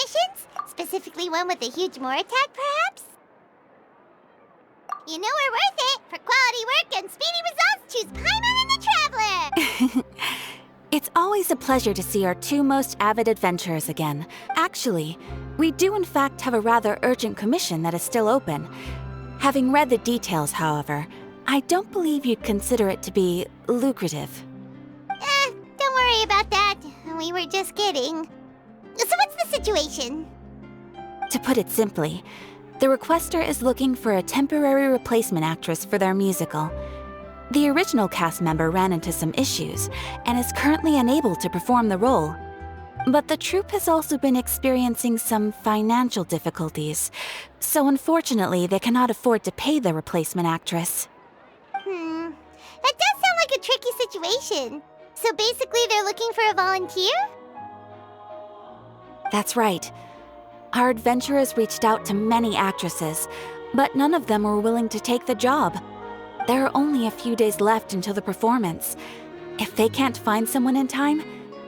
commissions? Specifically one with a huge more attack, perhaps? You know we're worth it. For quality work and speedy results, choose Paimon and the Traveler! It's always a pleasure to see our two most avid adventurers again. Actually, we do in fact have a rather urgent commission that is still open. Having read the details, however, I don't believe you'd consider it to be lucrative. Don't worry about that. We were just kidding. So what's the situation? To put it simply, the requester is looking for a temporary replacement actress for their musical. The original cast member ran into some issues and is currently unable to perform the role. But the troupe has also been experiencing some financial difficulties, so unfortunately they cannot afford to pay the replacement actress. That does sound like a tricky situation. So basically they're looking for a volunteer? That's right. Our adventurers reached out to many actresses, but none of them were willing to take the job. There are only a few days left until the performance. If they can't find someone in time,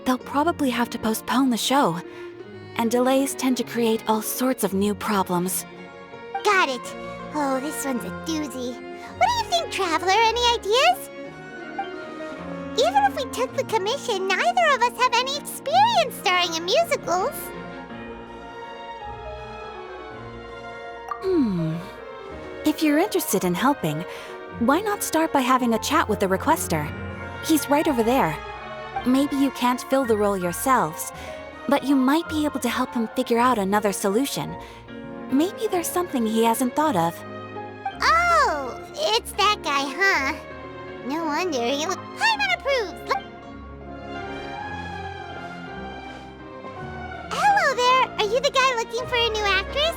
they'll probably have to postpone the show. And delays tend to create all sorts of new problems. Got it. Oh, this one's a doozy. What do you think, Traveler? Any ideas? Even if we took the commission, neither of us have any experience starring in musicals. If you're interested in helping, why not start by having a chat with the requester? He's right over there. Maybe you can't fill the role yourselves, but you might be able to help him figure out another solution. Maybe there's something he hasn't thought of. Oh, it's that guy, huh? No wonder he looked... Paimon approves! Hello there! Are you the guy looking for a new actress?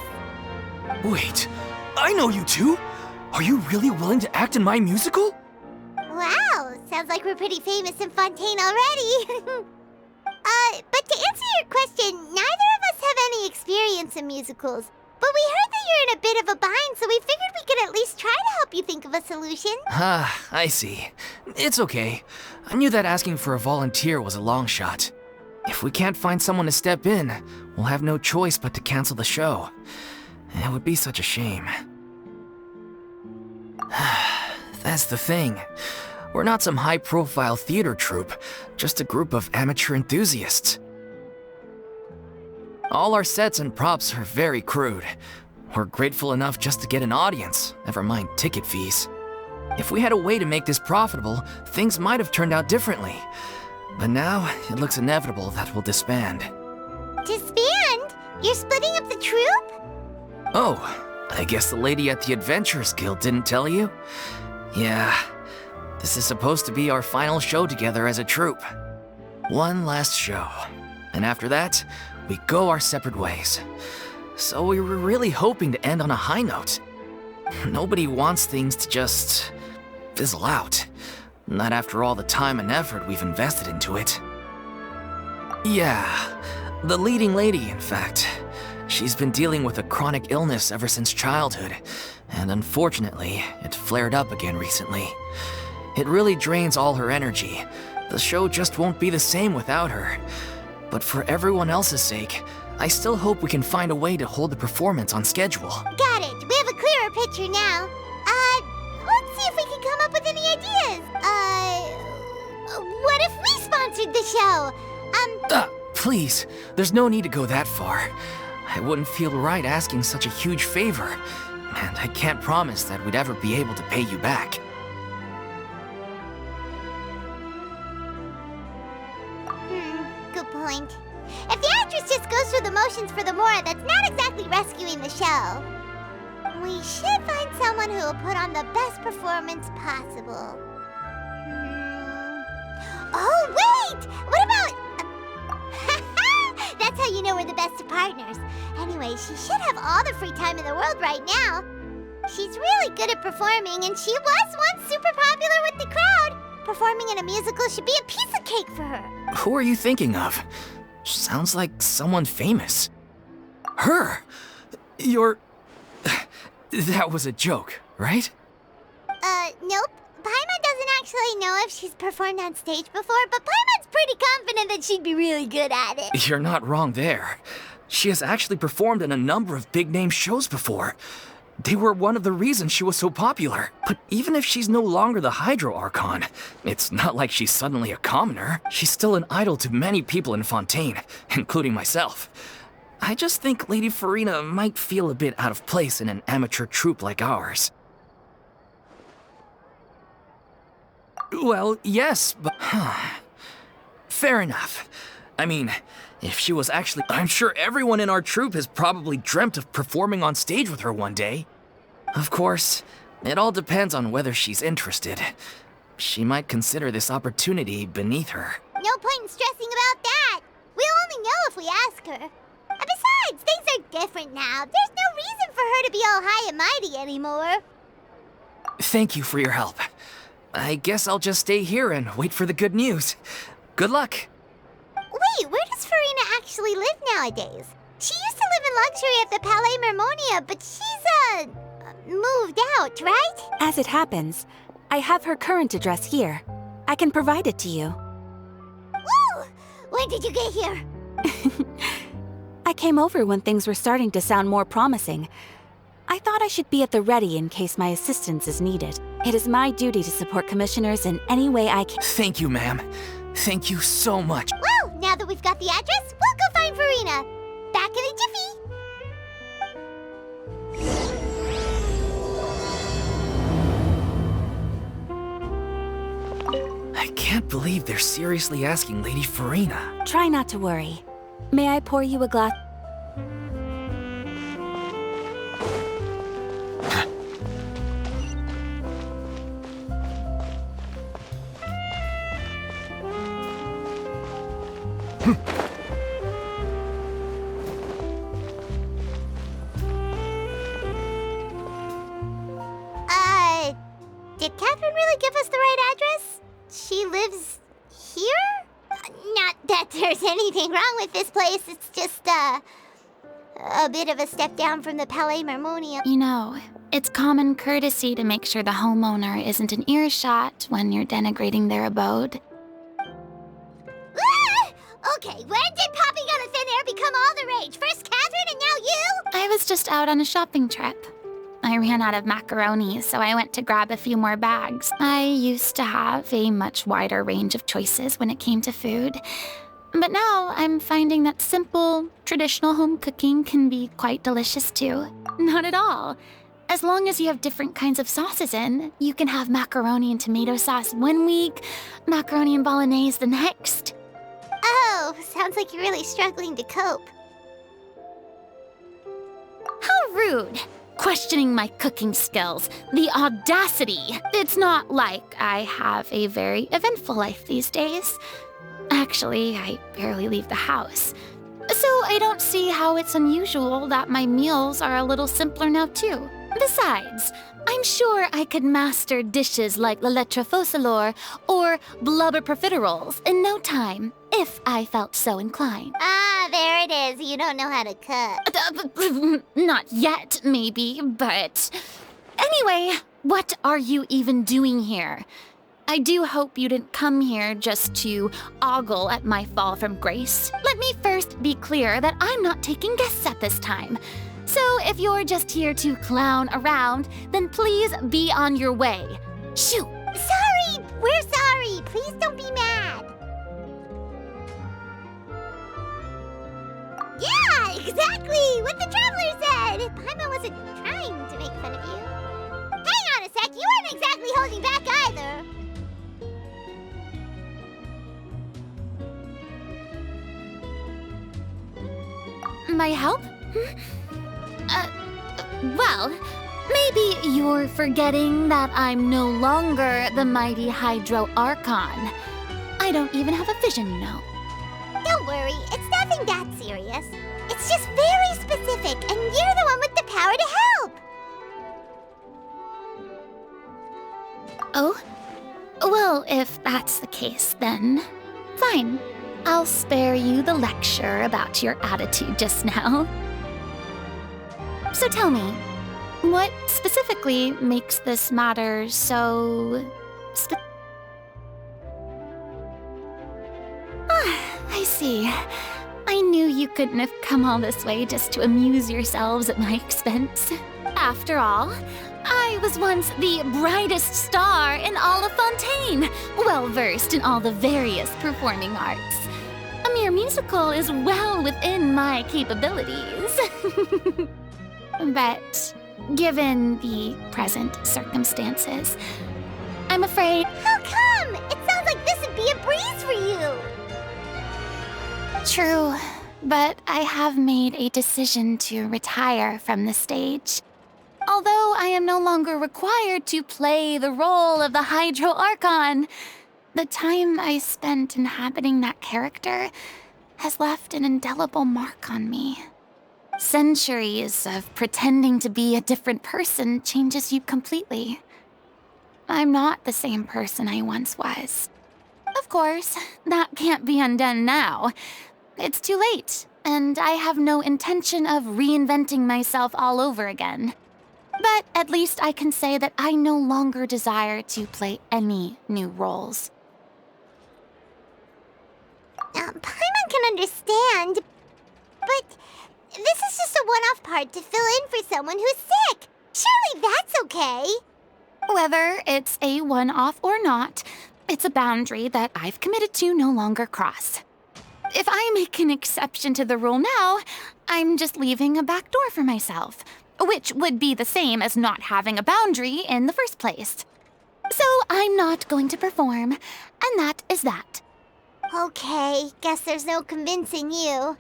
Wait, I know you two! Are you really willing to act in my musical? Wow, sounds like we're pretty famous in Fontaine already. But to answer your question, neither of us have any experience in musicals. But we heard that you're in a bit of a bind, so we figured we could at least try to help you think of a solution. Ah, I see. It's okay. I knew that asking for a volunteer was a long shot. If we can't find someone to step in, we'll have no choice but to cancel the show. It would be such a shame. That's the thing. We're not some high-profile theater troupe, just a group of amateur enthusiasts. All our sets and props are very crude. We're grateful enough just to get an audience, never mind ticket fees. If we had a way to make this profitable, things might have turned out differently. But now, it looks inevitable that we'll disband. Disband? You're splitting up the troupe? Oh, I guess the lady at the Adventurers Guild didn't tell you? Yeah, this is supposed to be our final show together as a troupe. One last show. And after that, we go our separate ways. So we were really hoping to end on a high note. Nobody wants things to just fizzle out. Not after all the time and effort we've invested into it. Yeah, the leading lady, in fact. She's been dealing with a chronic illness ever since childhood, and unfortunately, it flared up again recently. It really drains all her energy. The show just won't be the same without her. But for everyone else's sake, I still hope we can find a way to hold the performance on schedule. Got it. We have a clearer picture now. Let's see if we can come up with any ideas. What if we sponsored the show? Please, there's no need to go that far. I wouldn't feel right asking such a huge favor, and I can't promise that we'd ever be able to pay you back. Good point. If the actress just goes through the motions for the Mora, that's not exactly rescuing the show. We should find someone who will put on the best performance possible. Oh, wait! What about... That's how you know we're the best of partners. Anyway, she should have all the free time in the world right now. She's really good at performing, and she was once super popular with the crowd. Performing in a musical should be a piece of cake for her. Who are you thinking of? Sounds like someone famous. Her? You're... That was a joke, right? Nope. Paimon doesn't actually know if she's performed on stage before, but Paimon's pretty confident that she'd be really good at it. You're not wrong there. She has actually performed in a number of big-name shows before. They were one of the reasons she was so popular. But even if she's no longer the Hydro Archon, it's not like she's suddenly a commoner. She's still an idol to many people in Fontaine, including myself. I just think Lady Furina might feel a bit out of place in an amateur troupe like ours. Well, yes, but... Fair enough. I mean, if she was actually... I'm sure everyone in our troupe has probably dreamt of performing on stage with her one day. Of course, it all depends on whether she's interested. She might consider this opportunity beneath her. No point in stressing about that. We'll only know if we ask her. And besides, things are different now. There's no reason for her to be all high and mighty anymore. Thank you for your help. I guess I'll just stay here and wait for the good news. Good luck. Wait, where does Furina actually live nowadays? She used to live in luxury at the Palais Mermonia, but she's, moved out, right? As it happens, I have her current address here. I can provide it to you. Woo! When did you get here? I came over when things were starting to sound more promising. I thought I should be at the ready in case my assistance is needed. It is my duty to support commissioners in any way I can. Thank you, ma'am. Thank you so much. Well, now that we've got the address, we'll go find Furina. Back in a jiffy. I can't believe they're seriously asking Lady Furina. Try not to worry. May I pour you a glass? Did Catherine really give us the right address? She lives here? Not that there's anything wrong with this place, it's just, a bit of a step down from the Palais Mermonia. You know, it's common courtesy to make sure the homeowner isn't an earshot when you're denigrating their abode. Ah! Okay, when did popping out of thin air become all the rage? First Catherine and now you? I was just out on a shopping trip. I ran out of macaroni, so I went to grab a few more bags. I used to have a much wider range of choices when it came to food. But now I'm finding that simple, traditional home cooking can be quite delicious too. Not at all. As long as you have different kinds of sauces in, you can have macaroni and tomato sauce one week, macaroni and bolognese the next. Oh, sounds like you're really struggling to cope. How rude! Questioning my cooking skills. The audacity! It's not like I have a very eventful life these days. Actually, I barely leave the house. So I don't see how it's unusual that my meals are a little simpler now too. Besides, I'm sure I could master dishes like la lettre focilor or blubber profiteroles in no time, if I felt so inclined. Ah, there it is. You don't know how to cook. Not yet, maybe, but... Anyway, what are you even doing here? I do hope you didn't come here just to ogle at my fall from grace. Let me first be clear that I'm not taking guests at this time. So if you're just here to clown around, then please be on your way. Shoot! Sorry! We're sorry! Please don't be mad! Yeah, exactly! What the traveler said! Paimon wasn't trying to make fun of you. Hang on a sec, you weren't exactly holding back either. My help? Well, maybe you're forgetting that I'm no longer the mighty Hydro Archon. I don't even have a vision, you know. Don't worry, it's nothing that serious. It's just very specific, and you're the one with the power to help. Oh? Well, if that's the case, then fine. I'll spare you the lecture about your attitude just now. So tell me, what specifically makes this matter so... I see. I knew you couldn't have come all this way just to amuse yourselves at my expense. After all, I was once the brightest star in all of Fontaine, well-versed in all the various performing arts. A mere musical is well within my capabilities. But given the present circumstances, I'm afraid... How come? It sounds like this would be a breeze for you. True, but I have made a decision to retire from the stage. Although I am no longer required to play the role of the Hydro Archon, the time I spent inhabiting that character has left an indelible mark on me. Centuries of pretending to be a different person changes you completely. I'm not the same person I once was. Of course, that can't be undone now. It's too late, and I have no intention of reinventing myself all over again. But at least I can say that I no longer desire to play any new roles. Paimon can understand, but this is just a one-off part to fill in for someone who's sick. Surely that's okay. Whether it's a one-off or not, it's a boundary that I've committed to no longer cross. If I make an exception to the rule now, I'm just leaving a back door for myself, which would be the same as not having a boundary in the first place. So I'm not going to perform, and that is that. Okay, guess there's no convincing you.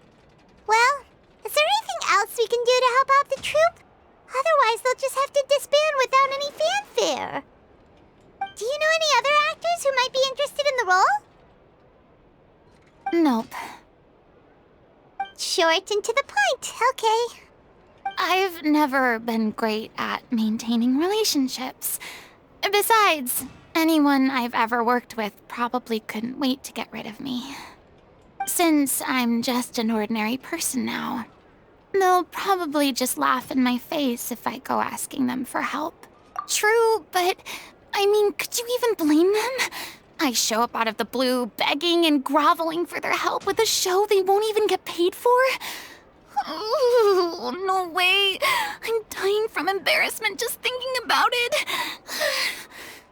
Well, is there anything else we can do to help out the troupe? Otherwise, they'll just have to disband without any fanfare. Do you know any other actors who might be interested in the role? Nope. Short and to the point, okay. I've never been great at maintaining relationships. Besides, anyone I've ever worked with probably couldn't wait to get rid of me. Since I'm just an ordinary person now, they'll probably just laugh in my face if I go asking them for help. True, but I mean, could you even blame them? I show up out of the blue, begging and groveling for their help with a show they won't even get paid for? Oh, no way. I'm dying from embarrassment just thinking about it.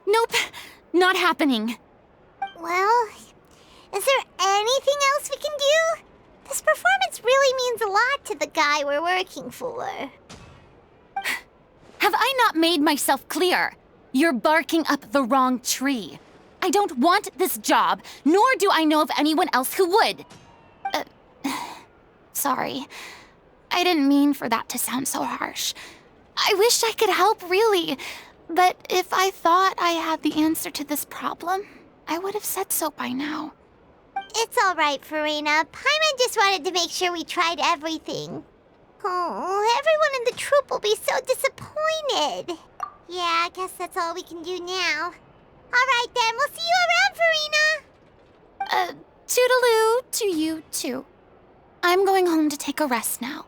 Nope, not happening. Well, is there anything else we can do? This performance really means a lot to the guy we're working for. Have I not made myself clear? You're barking up the wrong tree. I don't want this job, nor do I know of anyone else who would. Sorry. I didn't mean for that to sound so harsh. I wish I could help, really. But if I thought I had the answer to this problem, I would have said so by now. It's all right, Furina. Paimon just wanted to make sure we tried everything. Oh, everyone in the troupe will be so disappointed. Yeah, I guess that's all we can do now. All right, then. We'll see you around, Furina. Toodaloo to you, too. I'm going home to take a rest now.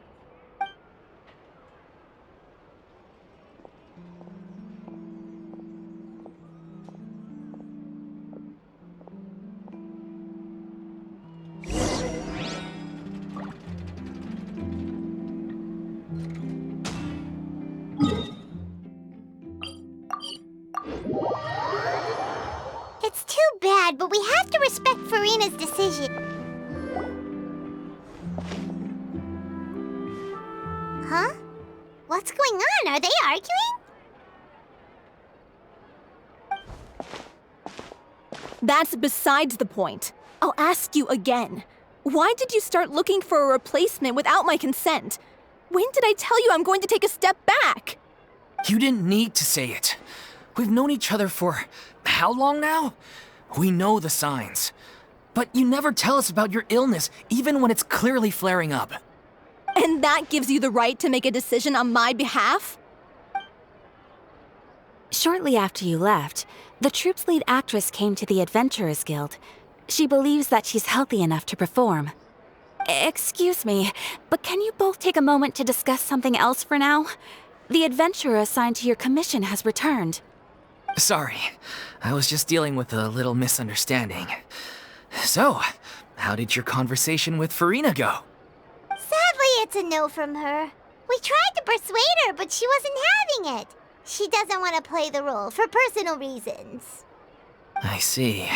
It's too bad, but we have to respect Furina's decision. Huh? What's going on? Are they arguing? That's besides the point. I'll ask you again. Why did you start looking for a replacement without my consent? When did I tell you I'm going to take a step back? You didn't need to say it. We've known each other for how long now? We know the signs. But you never tell us about your illness, even when it's clearly flaring up. And that gives you the right to make a decision on my behalf? Shortly after you left, the troupe's lead actress came to the Adventurers Guild. She believes that she's healthy enough to perform. Excuse me, but can you both take a moment to discuss something else for now? The adventurer assigned to your commission has returned. Sorry, I was just dealing with a little misunderstanding. So, how did your conversation with Furina go? Sadly, it's a no from her. We tried to persuade her, but she wasn't having it. She doesn't want to play the role for personal reasons. I see.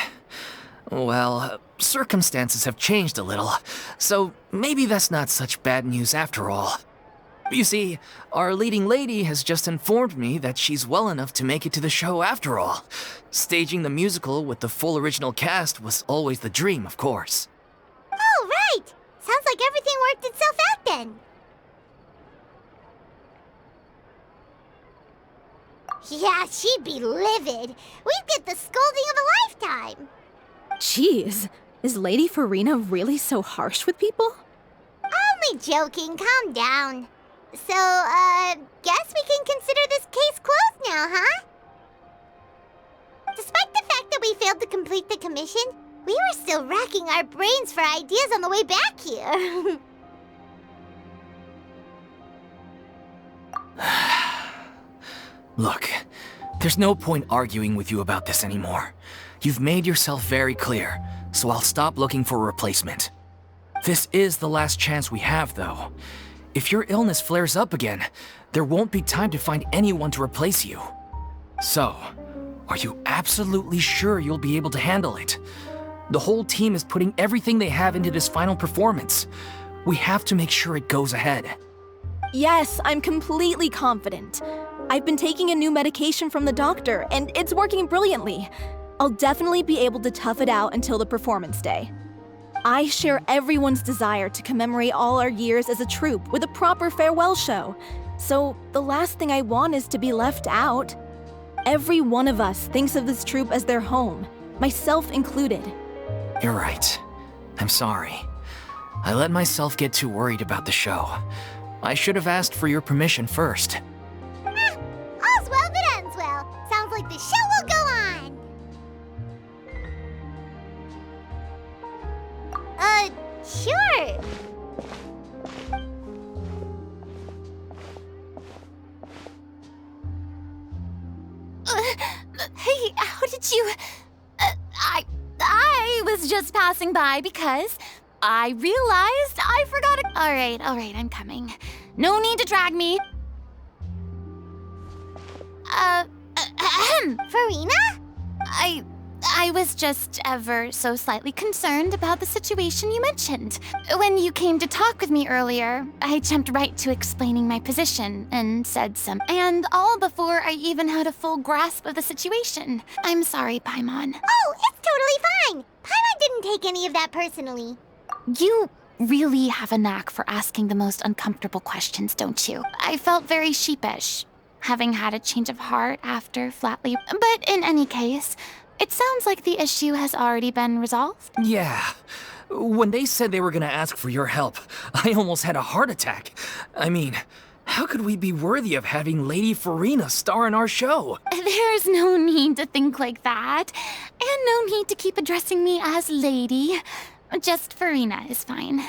Well, circumstances have changed a little, so maybe that's not such bad news after all. You see, our leading lady has just informed me that she's well enough to make it to the show after all. Staging the musical with the full original cast was always the dream, of course. Oh, right! Sounds like everything worked itself out then. Yeah, she'd be livid. We'd get the scolding of a lifetime. Jeez, is Lady Furina really so harsh with people? Only joking, calm down. So, guess we can consider this case closed now, huh? Despite the fact that we failed to complete the commission, we were still racking our brains for ideas on the way back here. Look, there's no point arguing with you about this anymore. You've made yourself very clear, so I'll stop looking for a replacement. This is the last chance we have, though. If your illness flares up again, there won't be time to find anyone to replace you. So, are you absolutely sure you'll be able to handle it? The whole team is putting everything they have into this final performance. We have to make sure it goes ahead. Yes, I'm completely confident. I've been taking a new medication from the doctor, and it's working brilliantly. I'll definitely be able to tough it out until the performance day. I share everyone's desire to commemorate all our years as a troupe with a proper farewell show. So the last thing I want is to be left out. Every one of us thinks of this troupe as their home, myself included. You're right. I'm sorry. I let myself get too worried about the show. I should have asked for your permission first. All's well that ends well. Sounds like the show will go on. Sure. Hey, how did you... I was just passing by because I realized I forgot it. All right, I'm coming. No need to drag me. Furina? I was just ever so slightly concerned about the situation you mentioned. When you came to talk with me earlier, I jumped right to explaining my position and said some, and all before I even had a full grasp of the situation. I'm sorry, Paimon. Oh, it's totally fine. Paimon didn't take any of that personally. You really have a knack for asking the most uncomfortable questions, don't you? I felt very sheepish, having had a change of heart after flatly. But in any case, it sounds like the issue has already been resolved. Yeah. When they said they were gonna ask for your help, I almost had a heart attack. I mean, how could we be worthy of having Lady Furina star in our show? There's no need to think like that. And no need to keep addressing me as lady. Just Furina is fine.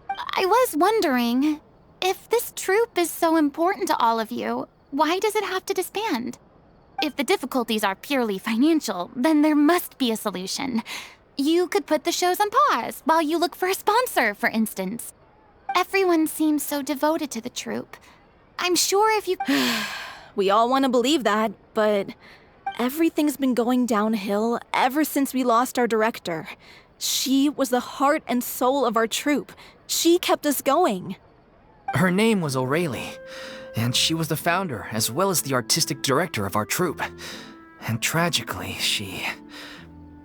I was wondering, if this troupe is so important to all of you, why does it have to disband? If the difficulties are purely financial, then there must be a solution. You could put the shows on pause while you look for a sponsor, for instance. Everyone seems so devoted to the troupe. I'm sure if you... We all want to believe that, but everything's been going downhill ever since we lost our director. She was the heart and soul of our troupe. She kept us going. Her name was O'Reilly, and she was the founder as well as the artistic director of our troupe. And tragically, she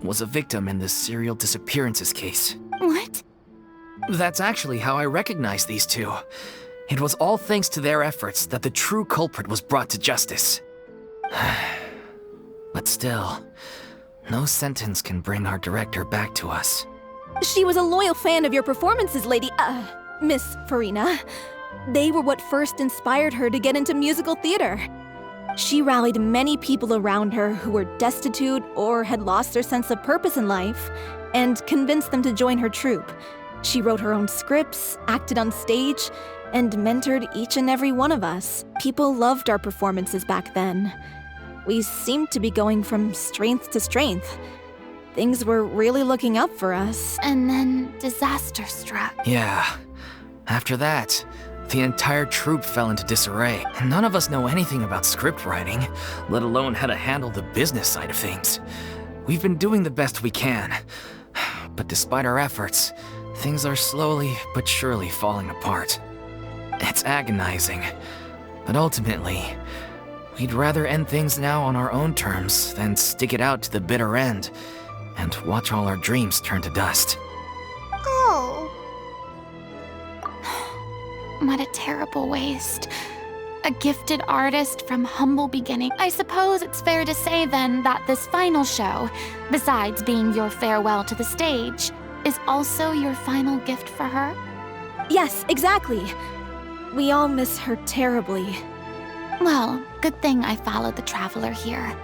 was a victim in this serial disappearances case. What? That's actually how I recognized these two. It was all thanks to their efforts that the true culprit was brought to justice. But still, no sentence can bring our director back to us. She was a loyal fan of your performances, Miss Furina. They were what first inspired her to get into musical theater. She rallied many people around her who were destitute or had lost their sense of purpose in life, and convinced them to join her troupe. She wrote her own scripts, acted on stage, and mentored each and every one of us. People loved our performances back then. We seemed to be going from strength to strength. Things were really looking up for us. And then disaster struck. Yeah. After that, the entire troupe fell into disarray. None of us know anything about script writing, let alone how to handle the business side of things. We've been doing the best we can. But despite our efforts, things are slowly but surely falling apart. It's agonizing. But ultimately, we'd rather end things now on our own terms than stick it out to the bitter end and watch all our dreams turn to dust. Oh. What a terrible waste. A gifted artist from humble beginning. I suppose it's fair to say then that this final show, besides being your farewell to the stage, is also your final gift for her? Yes, exactly. We all miss her terribly. Well, good thing I followed the traveler here.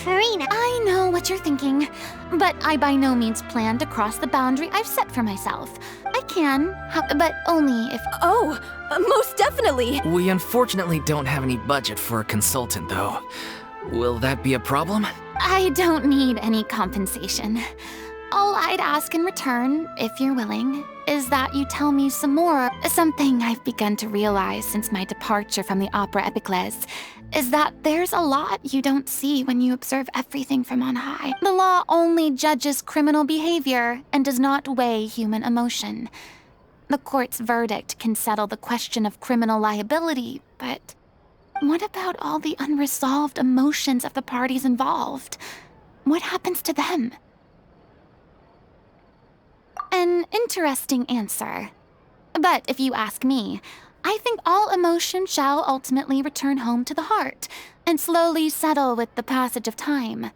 Furina. I know what you're thinking, but I by no means plan to cross the boundary I've set for myself. I can, but only if... Oh, most definitely. We unfortunately don't have any budget for a consultant, though. Will that be a problem? I don't need any compensation. All I'd ask in return, if you're willing, is that you tell me some more. Something I've begun to realize since my departure from the Opera Epiclese is that there's a lot you don't see when you observe everything from on high. The law only judges criminal behavior and does not weigh human emotion. The court's verdict can settle the question of criminal liability, but what about all the unresolved emotions of the parties involved? What happens to them? An interesting answer. But if you ask me, I think all emotion shall ultimately return home to the heart and slowly settle with the passage of time.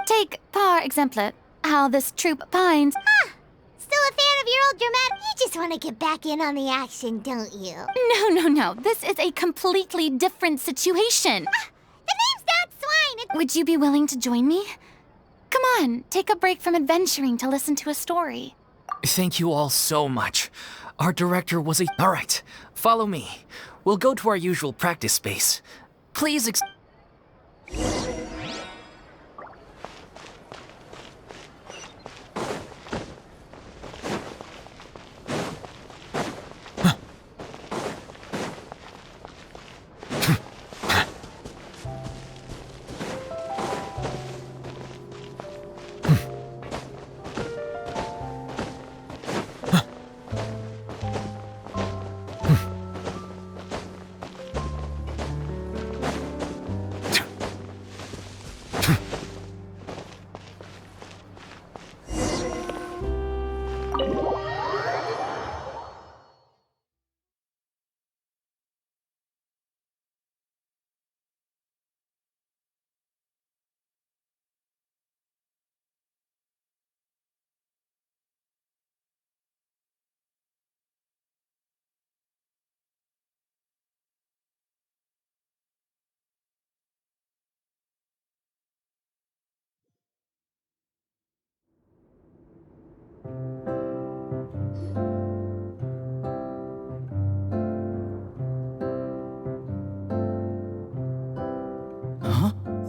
Take, par exemple, how this troupe finds... Still a fan of your old dramatic? You just want to get back in on the action, don't you? No. This is a completely different situation. The name's not Swine. Would you be willing to join me? Come on, take a break from adventuring to listen to a story. Thank you all so much. Our director was a... All right, follow me. We'll go to our usual practice space. Please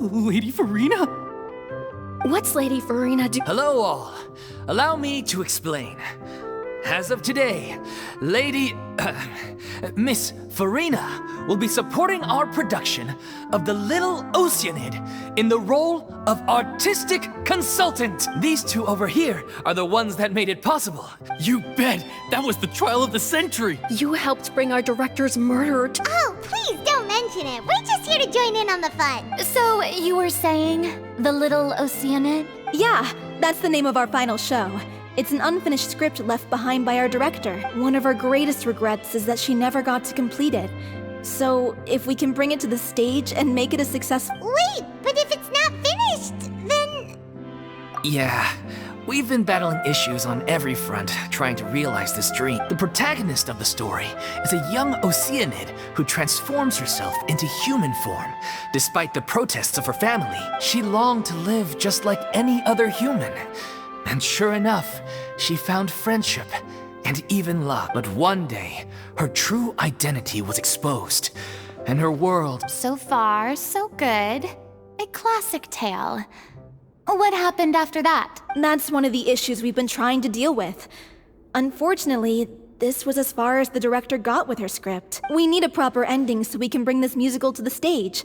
Lady Furina? What's Lady Furina do? Hello all. Allow me to explain. As of today, Miss Furina will be supporting our production of The Little Oceanid in the role of artistic consultant. These two over here are the ones that made it possible. You bet! That was the trial of the century! You helped bring our director's murderer to... Oh, please don't mention it. We're just here to join in on the fun. So, you were saying, The Little Oceanid? Yeah, that's the name of our final show. It's an unfinished script left behind by our director. One of our greatest regrets is that she never got to complete it. So, if we can bring it to the stage and make it a success... Wait, but if it's not finished, then... Yeah, we've been battling issues on every front, trying to realize this dream. The protagonist of the story is a young Oceanid who transforms herself into human form. Despite the protests of her family, she longed to live just like any other human. And sure enough, she found friendship and even love. But one day, her true identity was exposed, and her world... So far, so good. A classic tale. What happened after that? That's one of the issues we've been trying to deal with. Unfortunately, this was as far as the director got with her script. We need a proper ending so we can bring this musical to the stage.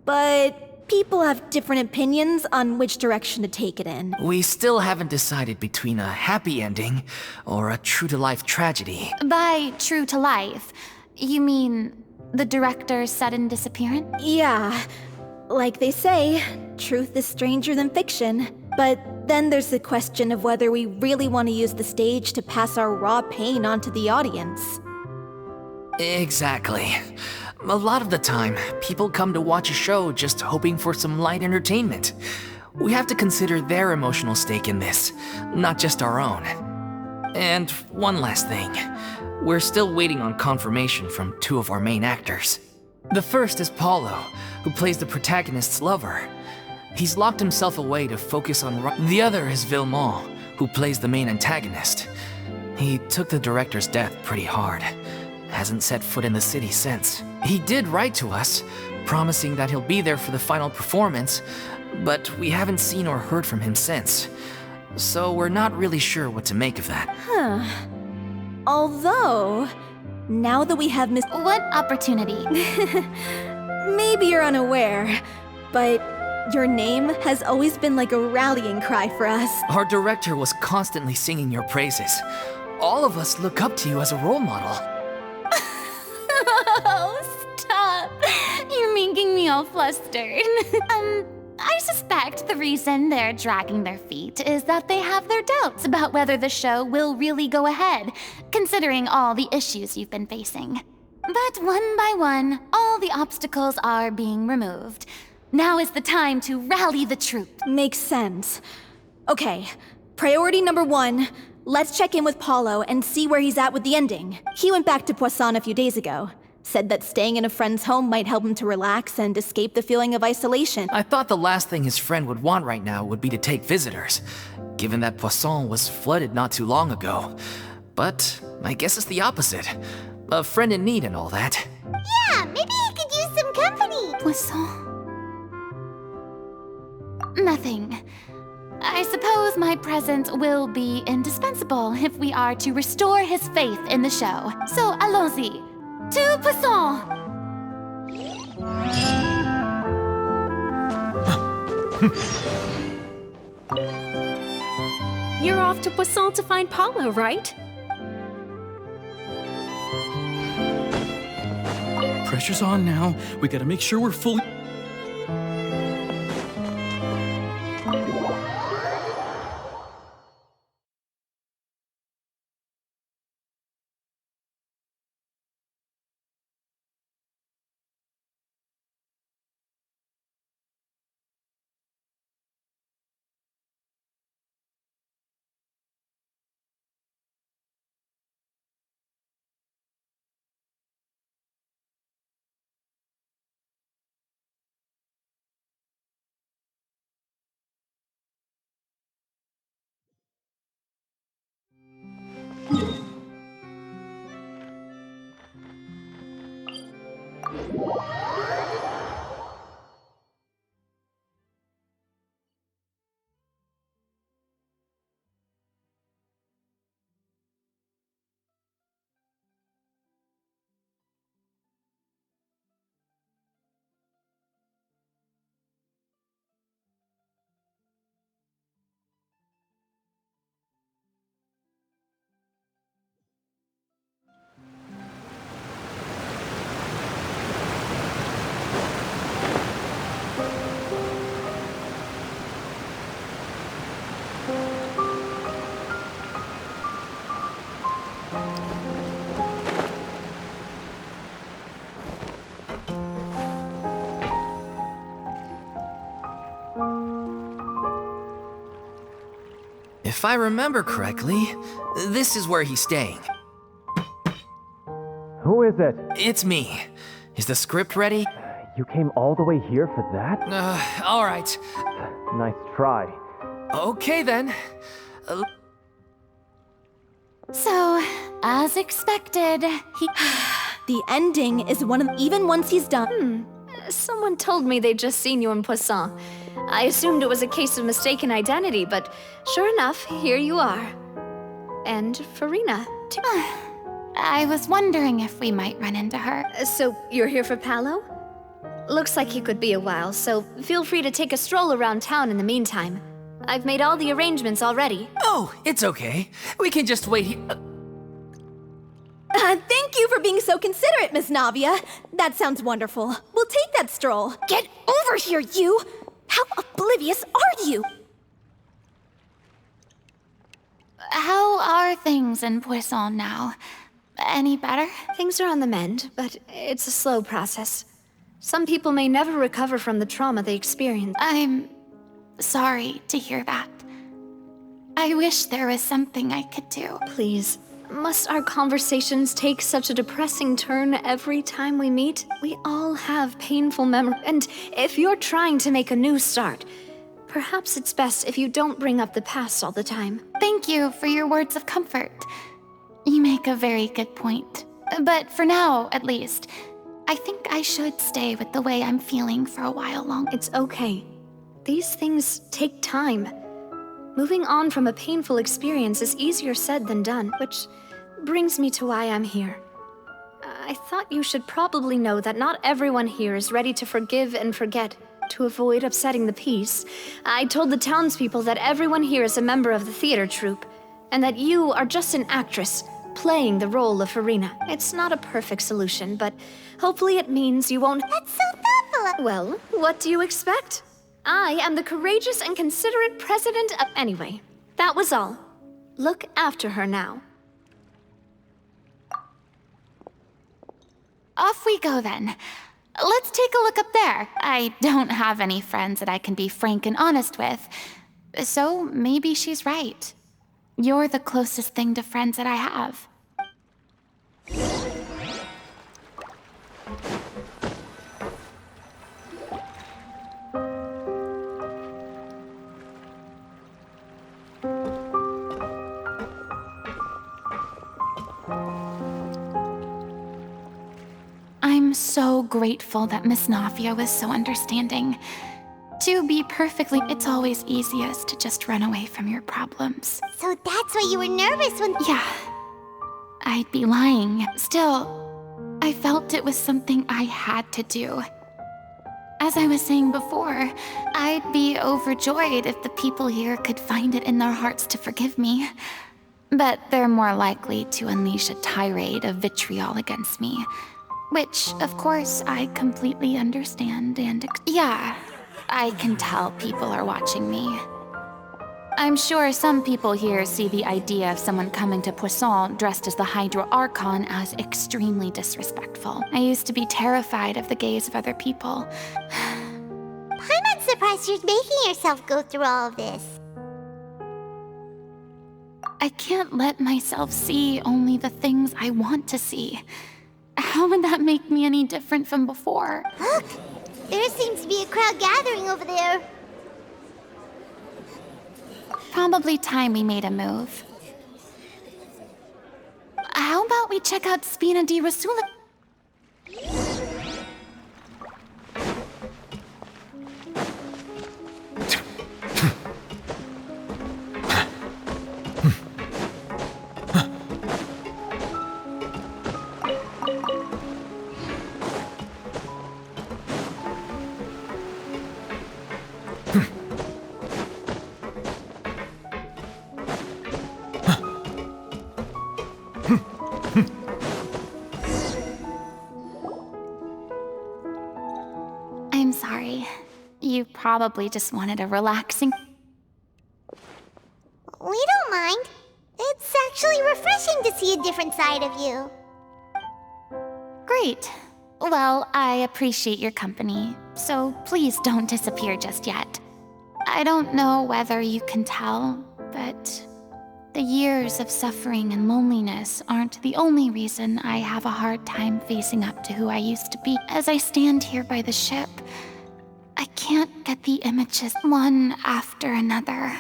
But people have different opinions on which direction to take it in. We still haven't decided between a happy ending or a true-to-life tragedy. By true to life, you mean the director's sudden disappearance? Yeah, like they say, truth is stranger than fiction. But then there's the question of whether we really want to use the stage to pass our raw pain onto the audience. Exactly. A lot of the time, people come to watch a show just hoping for some light entertainment. We have to consider their emotional stake in this, not just our own. And one last thing. We're still waiting on confirmation from two of our main actors. The first is Paulo, who plays the protagonist's lover. He's locked himself away to focus on... The other is Villemont, who plays the main antagonist. He took the director's death pretty hard. Hasn't set foot in the city since. He did write to us, promising that he'll be there for the final performance, but we haven't seen or heard from him since. So we're not really sure what to make of that. Although, now that we have What opportunity? Maybe you're unaware, but your name has always been like a rallying cry for us. Our director was constantly singing your praises. All of us look up to you as a role model. Oh, stop! You're making me all flustered. I suspect the reason they're dragging their feet is that they have their doubts about whether the show will really go ahead, considering all the issues you've been facing. But one by one, all the obstacles are being removed. Now is the time to rally the troop. Makes sense. Okay, priority number 1, let's check in with Paulo and see where he's at with the ending. He went back to Poisson a few days ago. Said that staying in a friend's home might help him to relax and escape the feeling of isolation. I thought the last thing his friend would want right now would be to take visitors, given that Poisson was flooded not too long ago. But I guess it's the opposite. A friend in need and all that. Yeah, maybe he could use some company. Poisson. Nothing. I suppose my presence will be indispensable if we are to restore his faith in the show. So allons-y. To Poisson! You're off to Poisson to find Paulo, right? Pressure's on now. We gotta make sure we're fully... If I remember correctly, this is where he's staying. Who is it? It's me. Is the script ready? You came all the way here for that? All right. Nice try. Okay then. So, as expected, he... The ending is one of... Even once he's done... Someone told me they'd just seen you in Poisson. I assumed it was a case of mistaken identity, but sure enough, here you are. And Furina, too. I was wondering if we might run into her. So, you're here for Palo? Looks like you could be a while, so feel free to take a stroll around town in the meantime. I've made all the arrangements already. Oh, it's okay. We can just wait here. Thank you for being so considerate, Miss Navia. That sounds wonderful. We'll take that stroll. Get over here, you! How oblivious are you? How are things in Poisson now? Any better? Things are on the mend, but it's a slow process. Some people may never recover from the trauma they experienced. I'm sorry to hear that. I wish there was something I could do. Please, must our conversations take such a depressing turn every time we meet? We all have painful memories, and if you're trying to make a new start, perhaps it's best if you don't bring up the past all the time. Thank you for your words of comfort. You make a very good point. But for now, at least, I think I should stay with the way I'm feeling for a while longer. It's okay. These things take time. Moving on from a painful experience is easier said than done, which brings me to why I'm here. I thought you should probably know that not everyone here is ready to forgive and forget. To avoid upsetting the peace, I told the townspeople that everyone here is a member of the theater troupe, and that you are just an actress playing the role of Furina. It's not a perfect solution, but hopefully it means you won't— That's so thoughtful. Well, what do you expect? I am the courageous and considerate president of— Anyway, that was all. Look after her now. Off we go then. Let's take a look up there. I don't have any friends that I can be frank and honest with, so maybe she's right. You're the closest thing to friends that I have. I'm so grateful that Miss Navia was so understanding. To be perfectly, it's always easiest to just run away from your problems. So that's why you were nervous when— Yeah, I'd be lying. Still, I felt it was something I had to do. As I was saying before, I'd be overjoyed if the people here could find it in their hearts to forgive me. But they're more likely to unleash a tirade of vitriol against me. Which, of course, I completely understand and yeah, I can tell people are watching me. I'm sure some people here see the idea of someone coming to Poisson dressed as the Hydro Archon as extremely disrespectful. I used to be terrified of the gaze of other people. I'm not surprised you're making yourself go through all of this. I can't let myself see only the things I want to see. How would that make me any different from before? Look! There seems to be a crowd gathering over there. Probably time we made a move. How about we check out Spina di Rosula? I'm sorry. You probably just wanted a relaxing... We don't mind. It's actually refreshing to see a different side of you. Great. Well, I appreciate your company, so please don't disappear just yet. I don't know whether you can tell, but the years of suffering and loneliness aren't the only reason I have a hard time facing up to who I used to be. As I stand here by the ship, I can't get the images one after another.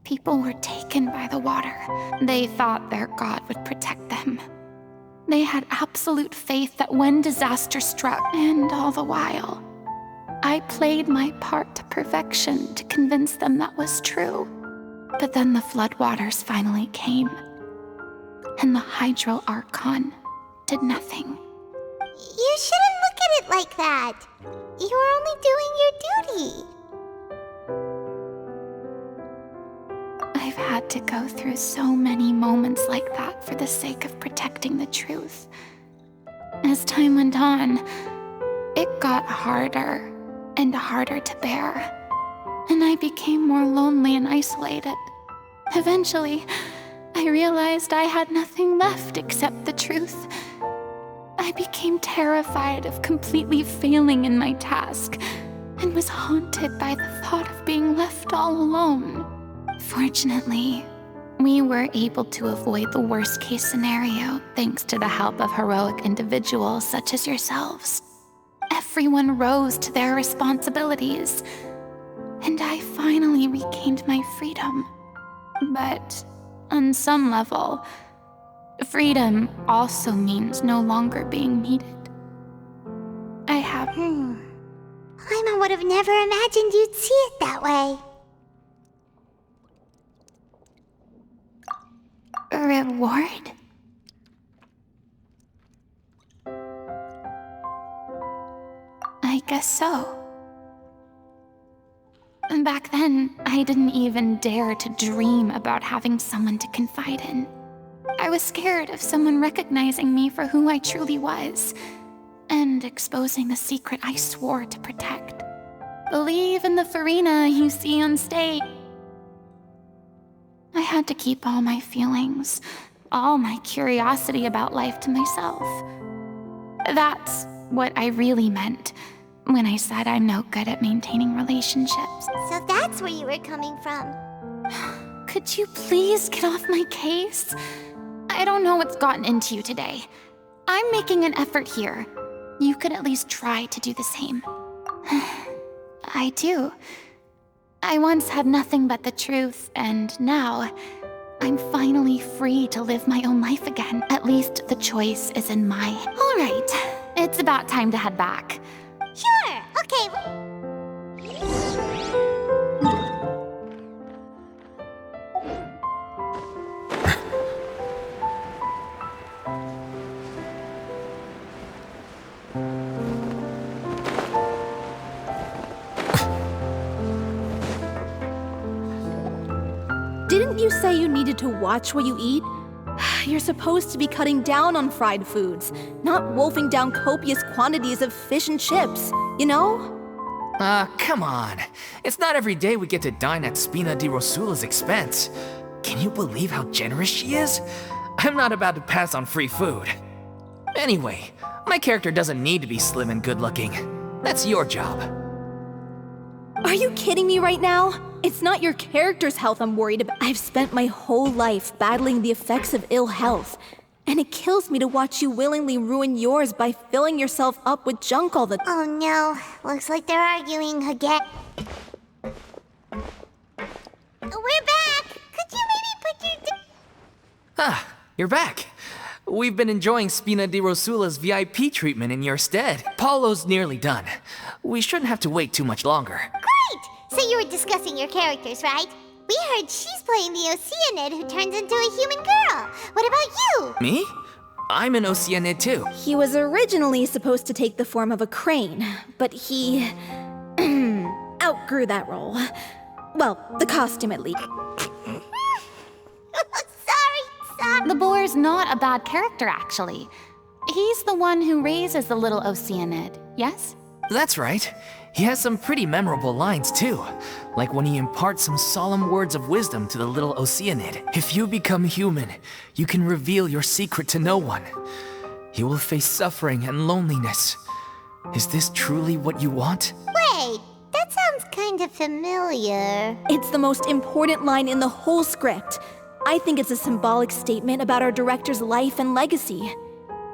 People were taken by the water. They thought their god would protect them. They had absolute faith that when disaster struck, and all the while, I played my part to perfection to convince them that was true. But then the floodwaters finally came, and the Hydro Archon did nothing. You shouldn't look at it like that. You're only doing your duty. I've had to go through so many moments like that for the sake of protecting the truth. As time went on, it got harder and harder to bear, and I became more lonely and isolated. Eventually, I realized I had nothing left except the truth. I became terrified of completely failing in my task, and was haunted by the thought of being left all alone. Fortunately, we were able to avoid the worst-case scenario thanks to the help of heroic individuals such as yourselves. Everyone rose to their responsibilities, and I finally regained my freedom. But on some level, freedom also means no longer being needed. Paimon would have never imagined you'd see it that way. Reward? I guess so. Back then, I didn't even dare to dream about having someone to confide in. I was scared of someone recognizing me for who I truly was, and exposing the secret I swore to protect. Believe in the Furina you see on stage. I had to keep all my feelings, all my curiosity about life to myself. That's what I really meant when I said I'm no good at maintaining relationships. So that's where you were coming from. Could you please get off my case? I don't know what's gotten into you today. I'm making an effort here. You could at least try to do the same. I do. I once had nothing but the truth, and now I'm finally free to live my own life again. At least the choice is in my... All right, it's about time to head back. Sure, okay. Didn't you say you needed to watch what you eat? You're supposed to be cutting down on fried foods, not wolfing down copious quantities of fish and chips, you know? Come on. It's not every day we get to dine at Spina di Rosula's expense. Can you believe how generous she is? I'm not about to pass on free food. Anyway, my character doesn't need to be slim and good-looking. That's your job. Are you kidding me right now? It's not your character's health I'm worried about. I've spent my whole life battling the effects of ill health, and it kills me to watch you willingly ruin yours by filling yourself up with junk all the time. Oh no, looks like they're arguing again. We're back! Could you maybe put your... You're back. We've been enjoying Spina di Rosula's VIP treatment in your stead. Paulo's nearly done. We shouldn't have to wait too much longer. Great! So you were discussing your characters, right? We heard she's playing the Oceanid who turns into a human girl. What about you? Me? I'm an Oceanid too. He was originally supposed to take the form of a crane, but he... outgrew that role. Well, the costume at least. Sorry. The boar's not a bad character, actually. He's the one who raises the little Oceanid, yes? That's right. He has some pretty memorable lines too, like when he imparts some solemn words of wisdom to the little Oceanid. If you become human, you can reveal your secret to no one. You will face suffering and loneliness. Is this truly what you want? Wait, that sounds kind of familiar. It's the most important line in the whole script. I think it's a symbolic statement about our director's life and legacy.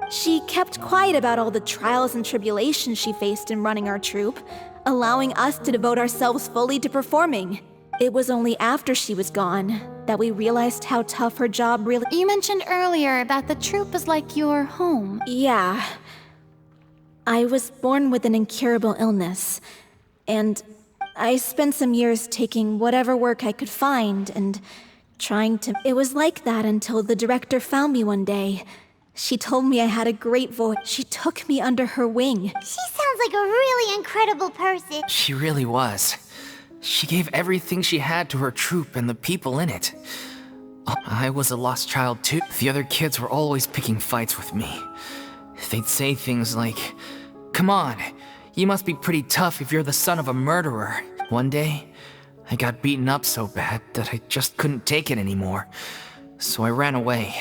She kept quiet about all the trials and tribulations she faced in running our troupe, allowing us to devote ourselves fully to performing. It was only after she was gone that we realized how tough her job really... You mentioned earlier that the troupe is like your home. Yeah. I was born with an incurable illness, And I spent some years taking whatever work I could find and trying to... It was like that until the director found me one day. She told me I had a great voice. She took me under her wing. She sounds like a really incredible person. She really was. She gave everything she had to her troupe and the people in it. I was a lost child too. The other kids were always picking fights with me. They'd say things like, "Come on, you must be pretty tough if you're the son of a murderer." One day, I got beaten up so bad that I just couldn't take it anymore. So I ran away.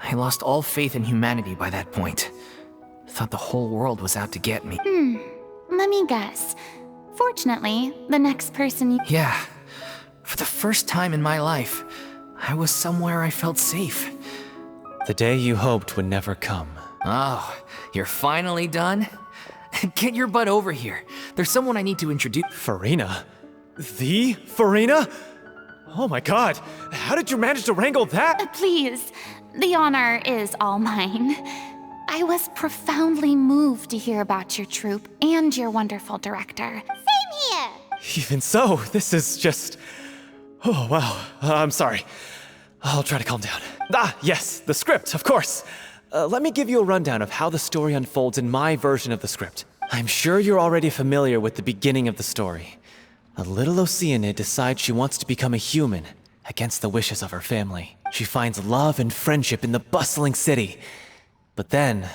I lost all faith in humanity by that point. Thought the whole world was out to get me. Let me guess. Fortunately, the next person you... Yeah. For the first time in my life, I was somewhere I felt safe. The day you hoped would never come. Oh, you're finally done? Get your butt over here. There's someone I need to introduce. Furina? The Furina? Oh my god, how did you manage to wrangle that? Please, the honor is all mine. I was profoundly moved to hear about your troupe and your wonderful director. Same here. Even so, this is just... Oh, wow. I'm sorry. I'll try to calm down. Ah, yes, the script, of course. Let me give you a rundown of how the story unfolds in my version of the script. I'm sure you're already familiar with the beginning of the story. A little Oceanid decides she wants to become a human, against the wishes of her family. She finds love and friendship in the bustling city. But then,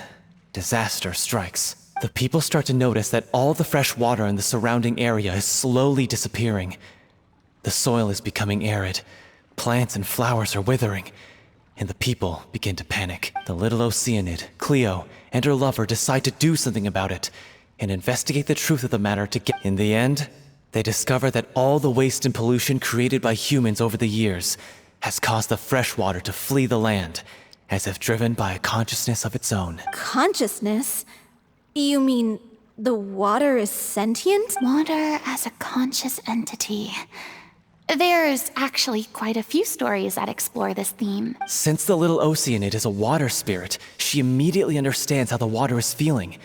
disaster strikes. The people start to notice that all the fresh water in the surrounding area is slowly disappearing. The soil is becoming arid, plants and flowers are withering, and the people begin to panic. The little Oceanid, Cleo, and her lover decide to do something about it, and investigate the truth of the matter to get... In the end, they discover that all the waste and pollution created by humans over the years has caused the fresh water to flee the land, as if driven by a consciousness of its own. Consciousness? You mean the water is sentient? Water as a conscious entity. There's actually quite a few stories that explore this theme. Since the little Oceanid is a water spirit, she immediately understands how the water is feeling.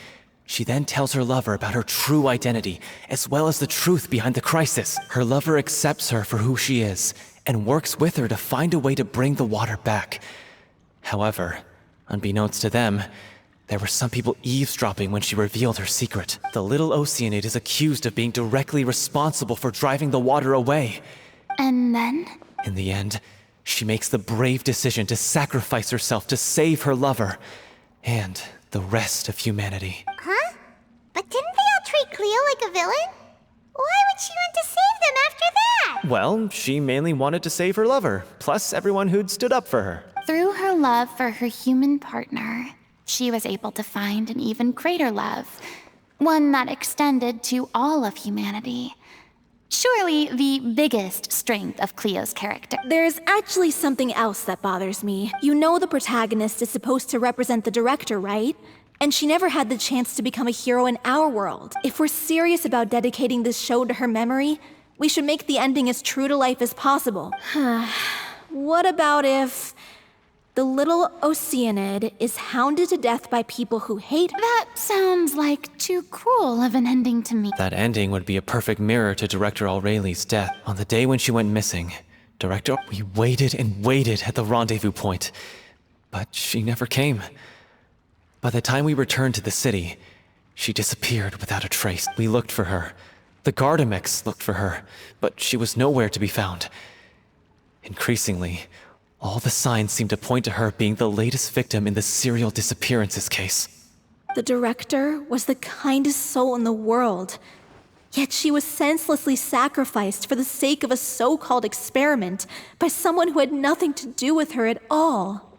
She then tells her lover about her true identity, as well as the truth behind the crisis. Her lover accepts her for who she is, and works with her to find a way to bring the water back. However, unbeknownst to them, there were some people eavesdropping when she revealed her secret. The little Oceanid is accused of being directly responsible for driving the water away. And then? In the end, she makes the brave decision to sacrifice herself to save her lover, and the rest of humanity. Huh? But didn't they all treat Cleo like a villain? Why would she want to save them after that? Well, she mainly wanted to save her lover, plus everyone who'd stood up for her. Through her love for her human partner, she was able to find an even greater love, one that extended to all of humanity. Surely the biggest strength of Cleo's character. There's actually something else that bothers me. You know the protagonist is supposed to represent the director, right? And she never had the chance to become a hero in our world. If we're serious about dedicating this show to her memory, we should make the ending as true to life as possible. What about if the little Oceanid is hounded to death by people who hate her? That sounds like too cruel of an ending to me. That ending would be a perfect mirror to Director Aureli's death. On the day when she went missing, we waited and waited at the rendezvous point, but she never came. By the time we returned to the city, she disappeared without a trace. We looked for her. The Gardamex looked for her, but she was nowhere to be found. Increasingly, all the signs seemed to point to her being the latest victim in the serial disappearances case. The director was the kindest soul in the world, yet she was senselessly sacrificed for the sake of a so-called experiment by someone who had nothing to do with her at all.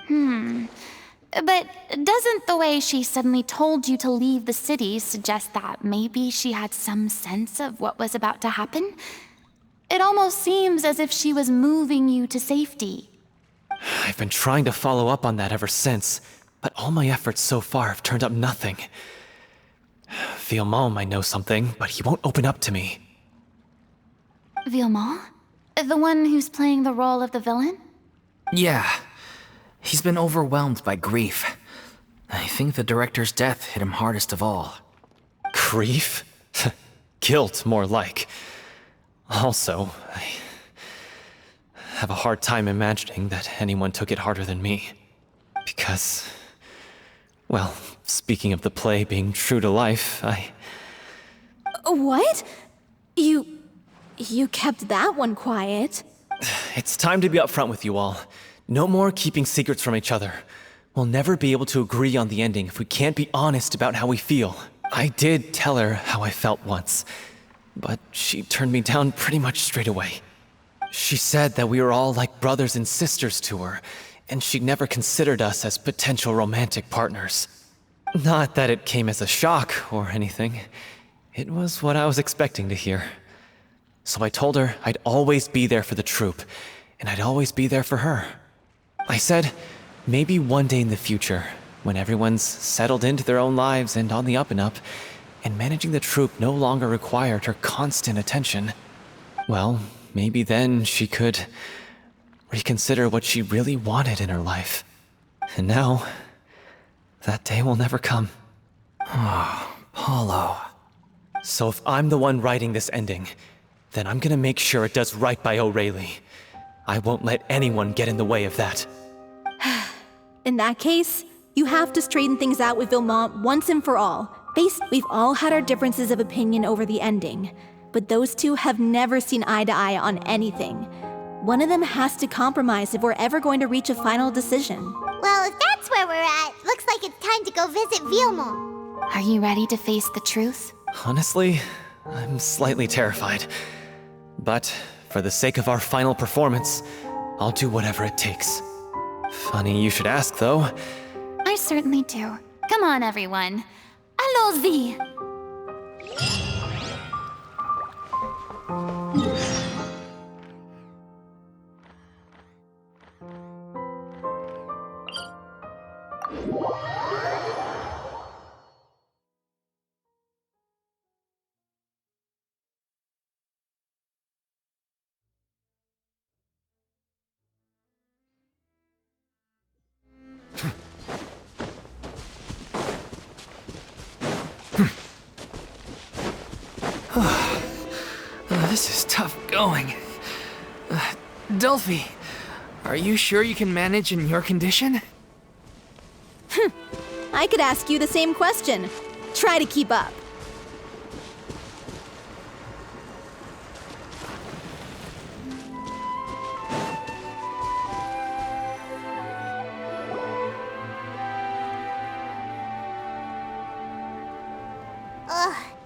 But doesn't the way she suddenly told you to leave the city suggest that maybe she had some sense of what was about to happen? It almost seems as if she was moving you to safety. I've been trying to follow up on that ever since, but all my efforts so far have turned up nothing. Villemont might know something, but he won't open up to me. Villemont? The one who's playing the role of the villain? Yeah. He's been overwhelmed by grief. I think the director's death hit him hardest of all. Grief? guilt, more like. Also, I have a hard time imagining that anyone took it harder than me. Because, well, speaking of the play being true to life, What? You kept that one quiet. It's time to be upfront with you all. No more keeping secrets from each other. We'll never be able to agree on the ending if we can't be honest about how we feel. I did tell her how I felt once, but she turned me down pretty much straight away. She said that we were all like brothers and sisters to her, and she'd never considered us as potential romantic partners. Not that it came as a shock or anything. It was what I was expecting to hear. So I told her I'd always be there for the troupe, and I'd always be there for her. I said, maybe one day in the future, when everyone's settled into their own lives and on the up and up, and managing the troupe no longer required her constant attention, well, maybe then she could reconsider what she really wanted in her life. And now, that day will never come. Oh, Paulo. So if I'm the one writing this ending, then I'm gonna make sure it does right by O'Reilly. I won't let anyone get in the way of that. In that case, you have to straighten things out with Vilmont once and for all. We've all had our differences of opinion over the ending, but those two have never seen eye to eye on anything. One of them has to compromise if we're ever going to reach a final decision. Well, if that's where we're at, looks like it's time to go visit Vilmont. Are you ready to face the truth? Honestly, I'm slightly terrified. But for the sake of our final performance, I'll do whatever it takes. Funny you should ask, though. I certainly do. Come on, everyone. Allons-y! This is tough going. Delphi, are you sure you can manage in your condition? I could ask you the same question. Try to keep up.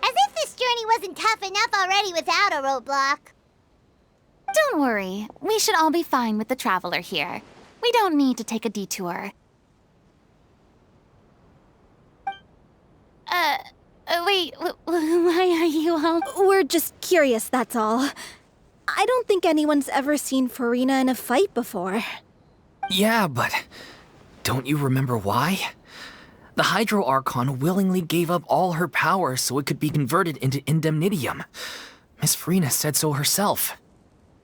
As if this journey wasn't tough enough already without a roadblock. Don't worry. We should all be fine with the traveler here. We don't need to take a detour. Wait, why are you all... We're just curious, that's all. I don't think anyone's ever seen Furina in a fight before. Yeah, but don't you remember why? The Hydro Archon willingly gave up all her power so it could be converted into indemnitium. Miss Furina said so herself.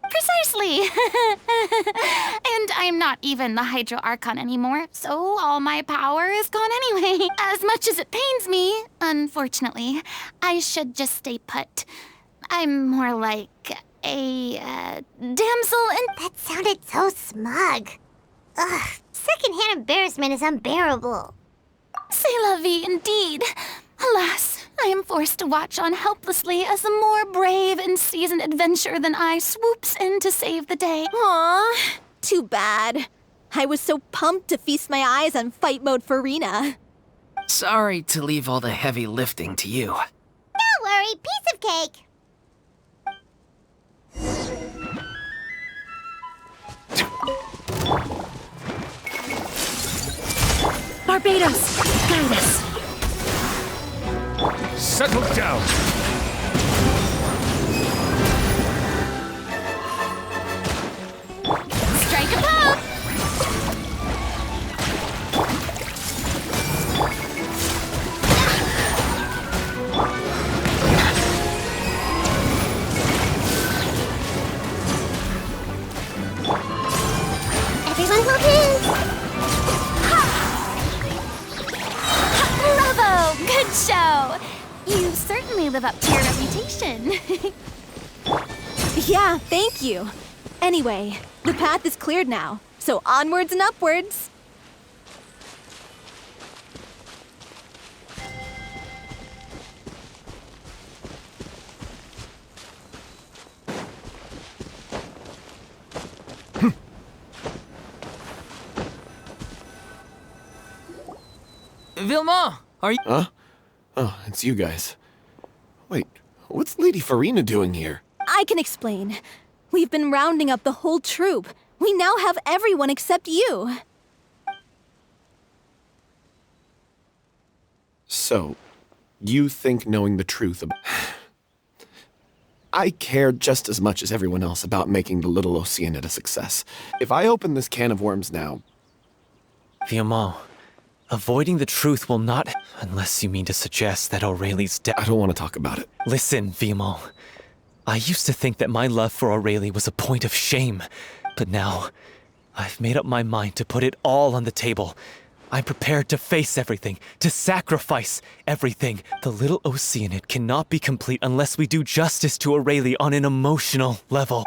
Precisely! And I'm not even the Hydro Archon anymore, so all my power is gone anyway. As much as it pains me, unfortunately, I should just stay put. I'm more like a damsel in... That sounded so smug. Ugh, secondhand embarrassment is unbearable. C'est la vie indeed. Alas, I am forced to watch on helplessly as a more brave and seasoned adventurer than I swoops in to save the day. Aw, too bad. I was so pumped to feast my eyes on fight mode Furina. Sorry to leave all the heavy lifting to you. Don't worry, piece of cake. Barbados, guide us. Settle down. Strike a pose! Everyone hold hands. Bravo! Good show! You certainly look live up to your reputation. Yeah, thank you. Anyway, the path is cleared now, so onwards and upwards. Vilma, are you? Huh? Oh, it's you guys. Wait, what's Lady Furina doing here? I can explain. We've been rounding up the whole troupe. We now have everyone except you. So, you think knowing the truth about... I care just as much as everyone else about making the Little Oceanid a success. If I open this can of worms now... Vilma, avoiding the truth will not... Unless you mean to suggest that Aurelie's death... I don't want to talk about it. Listen, Vilma. I used to think that my love for Aurelie was a point of shame, but now I've made up my mind to put it all on the table. I'm prepared to face everything, to sacrifice everything. The Little Oceanid cannot be complete unless we do justice to Aurelie on an emotional level.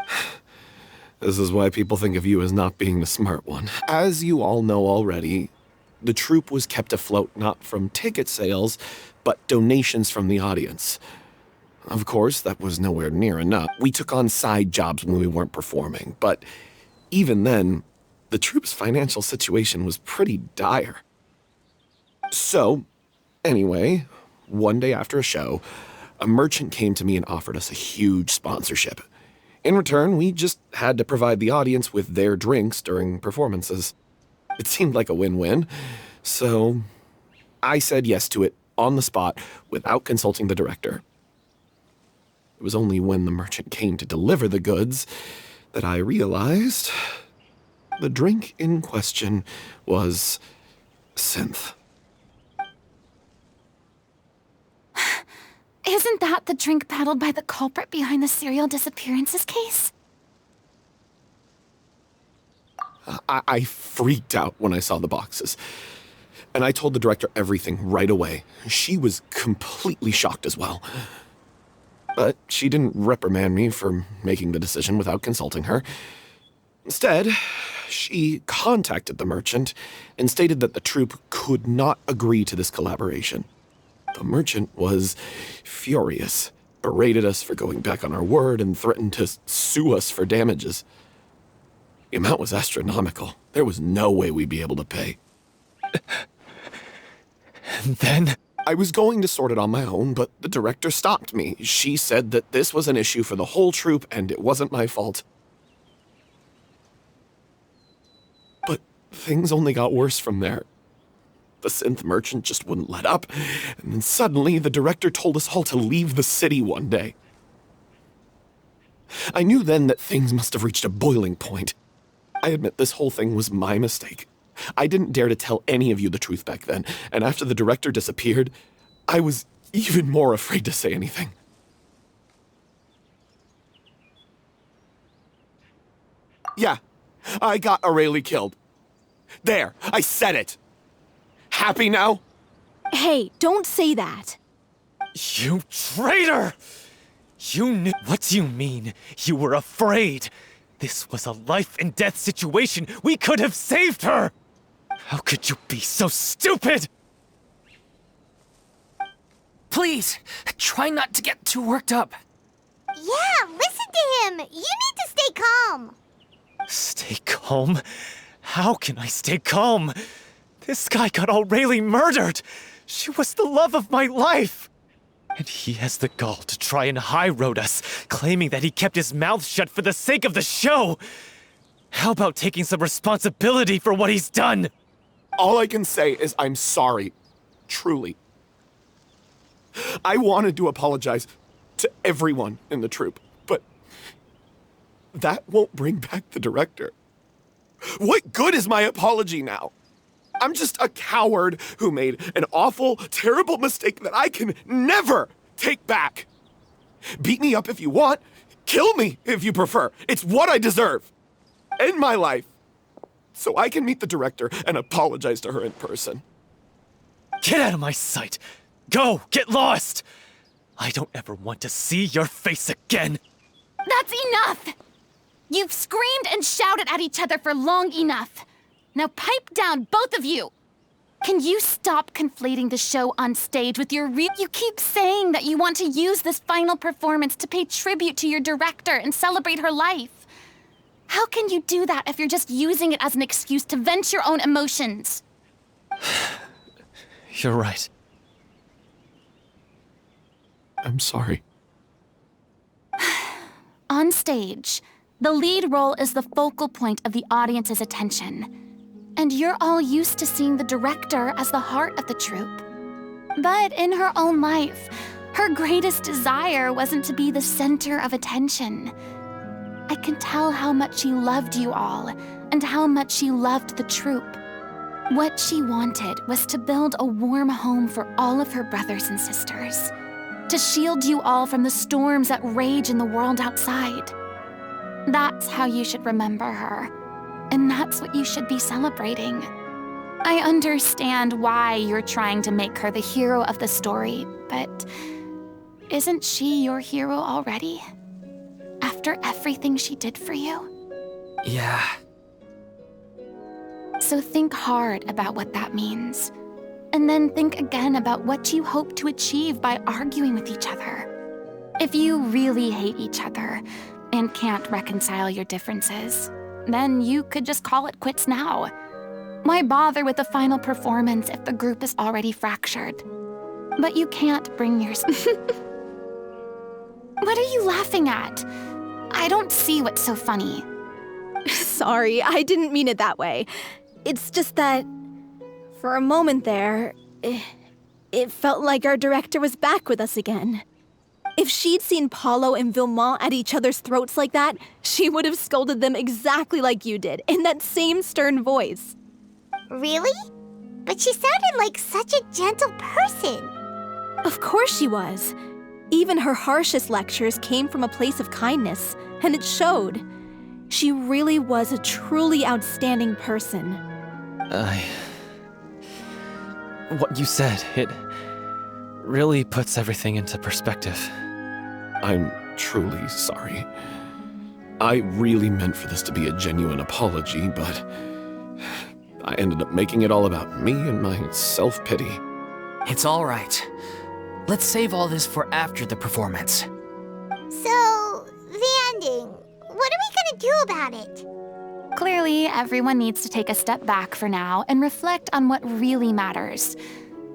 This is why people think of you as not being the smart one. As you all know already, the troupe was kept afloat not from ticket sales, but donations from the audience. Of course, that was nowhere near enough. We took on side jobs when we weren't performing, but even then, the troupe's financial situation was pretty dire. So, anyway, one day after a show, a merchant came to me and offered us a huge sponsorship. In return, we just had to provide the audience with their drinks during performances. It seemed like a win-win, so I said yes to it on the spot without consulting the director. It was only when the merchant came to deliver the goods that I realized the drink in question was synth. Isn't that the drink peddled by the culprit behind the serial disappearances case? I freaked out when I saw the boxes. And I told the director everything right away. She was completely shocked as well. But she didn't reprimand me for making the decision without consulting her. Instead, she contacted the merchant and stated that the troupe could not agree to this collaboration. The merchant was furious, berated us for going back on our word, and threatened to sue us for damages. The amount was astronomical. There was no way we'd be able to pay. And then... I was going to sort it on my own, but the director stopped me. She said that this was an issue for the whole troupe and it wasn't my fault. But things only got worse from there. The synth merchant just wouldn't let up, and then suddenly the director told us all to leave the city one day. I knew then that things must have reached a boiling point. I admit this whole thing was my mistake. I didn't dare to tell any of you the truth back then, and after the director disappeared, I was even more afraid to say anything. Yeah, I got Aurelie killed. There, I said it. Happy now? Hey, don't say that. You traitor! You knew... What do you mean? You were afraid? This was a life and death situation. We could have saved her! How could you be so stupid? Please, try not to get too worked up. Yeah, listen to him. You need to stay calm. Stay calm? How can I stay calm? This guy got Aurelie murdered. She was the love of my life. And he has the gall to try and high-road us, claiming that he kept his mouth shut for the sake of the show. How about taking some responsibility for what he's done? All I can say is I'm sorry. Truly. I wanted to apologize to everyone in the troupe, but that won't bring back the director. What good is my apology now? I'm just a coward who made an awful, terrible mistake that I can never take back. Beat me up if you want. Kill me if you prefer. It's what I deserve. End my life. So I can meet the director and apologize to her in person. Get out of my sight! Go! Get lost! I don't ever want to see your face again! That's enough! You've screamed and shouted at each other for long enough. Now pipe down, both of you! Can you stop conflating the show on stage with your You keep saying that you want to use this final performance to pay tribute to your director and celebrate her life. How can you do that if you're just using it as an excuse to vent your own emotions? You're right. I'm sorry. On stage, the lead role is the focal point of the audience's attention. And you're all used to seeing the director as the heart of the troupe. But in her own life, her greatest desire wasn't to be the center of attention. I can tell how much she loved you all, and how much she loved the troupe. What she wanted was to build a warm home for all of her brothers and sisters, to shield you all from the storms that rage in the world outside. That's how you should remember her. And that's what you should be celebrating. I understand why you're trying to make her the hero of the story, but isn't she your hero already? After everything she did for you? Yeah. So think hard about what that means. And then think again about what you hope to achieve by arguing with each other. If you really hate each other and can't reconcile your differences, then you could just call it quits now. Why bother with the final performance if the group is already fractured? But you can't bring yourself... What are you laughing at? I don't see what's so funny. Sorry, I didn't mean it that way. It's just that, for a moment there, it felt like our director was back with us again. If she'd seen Paulo and Vilmont at each other's throats like that, she would have scolded them exactly like you did, in that same stern voice. Really? But she sounded like such a gentle person. Of course she was. Even her harshest lectures came from a place of kindness, and it showed. She really was a truly outstanding person. What you said, it really puts everything into perspective. I'm truly sorry. I really meant for this to be a genuine apology, but I ended up making it all about me and my self-pity. It's all right. Let's save all this for after the performance. So, the ending. What are we gonna do about it? Clearly, everyone needs to take a step back for now and reflect on what really matters.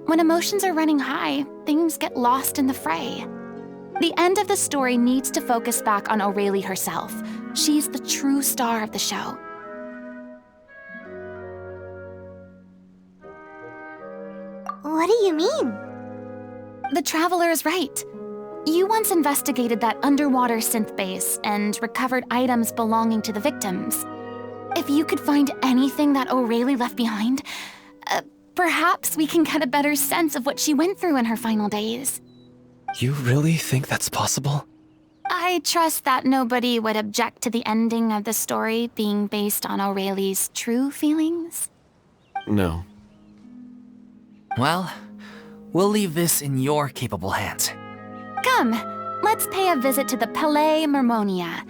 When emotions are running high, things get lost in the fray. The end of the story needs to focus back on O'Reilly herself. She's the true star of the show. What do you mean? The Traveler is right. You once investigated that underwater synth base and recovered items belonging to the victims. If you could find anything that O'Reilly left behind, perhaps we can get a better sense of what she went through in her final days. You really think that's possible? I trust that nobody would object to the ending of the story being based on O'Reilly's true feelings. No. Well, we'll leave this in your capable hands. Come, let's pay a visit to the Palais Mermonia.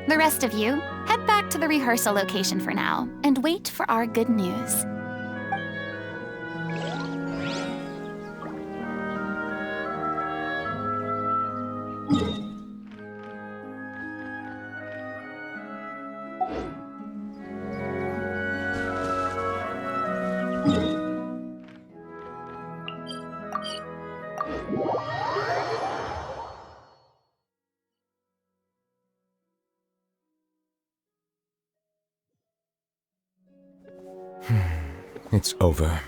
The rest of you, head back to the rehearsal location for now and wait for our good news. It's over.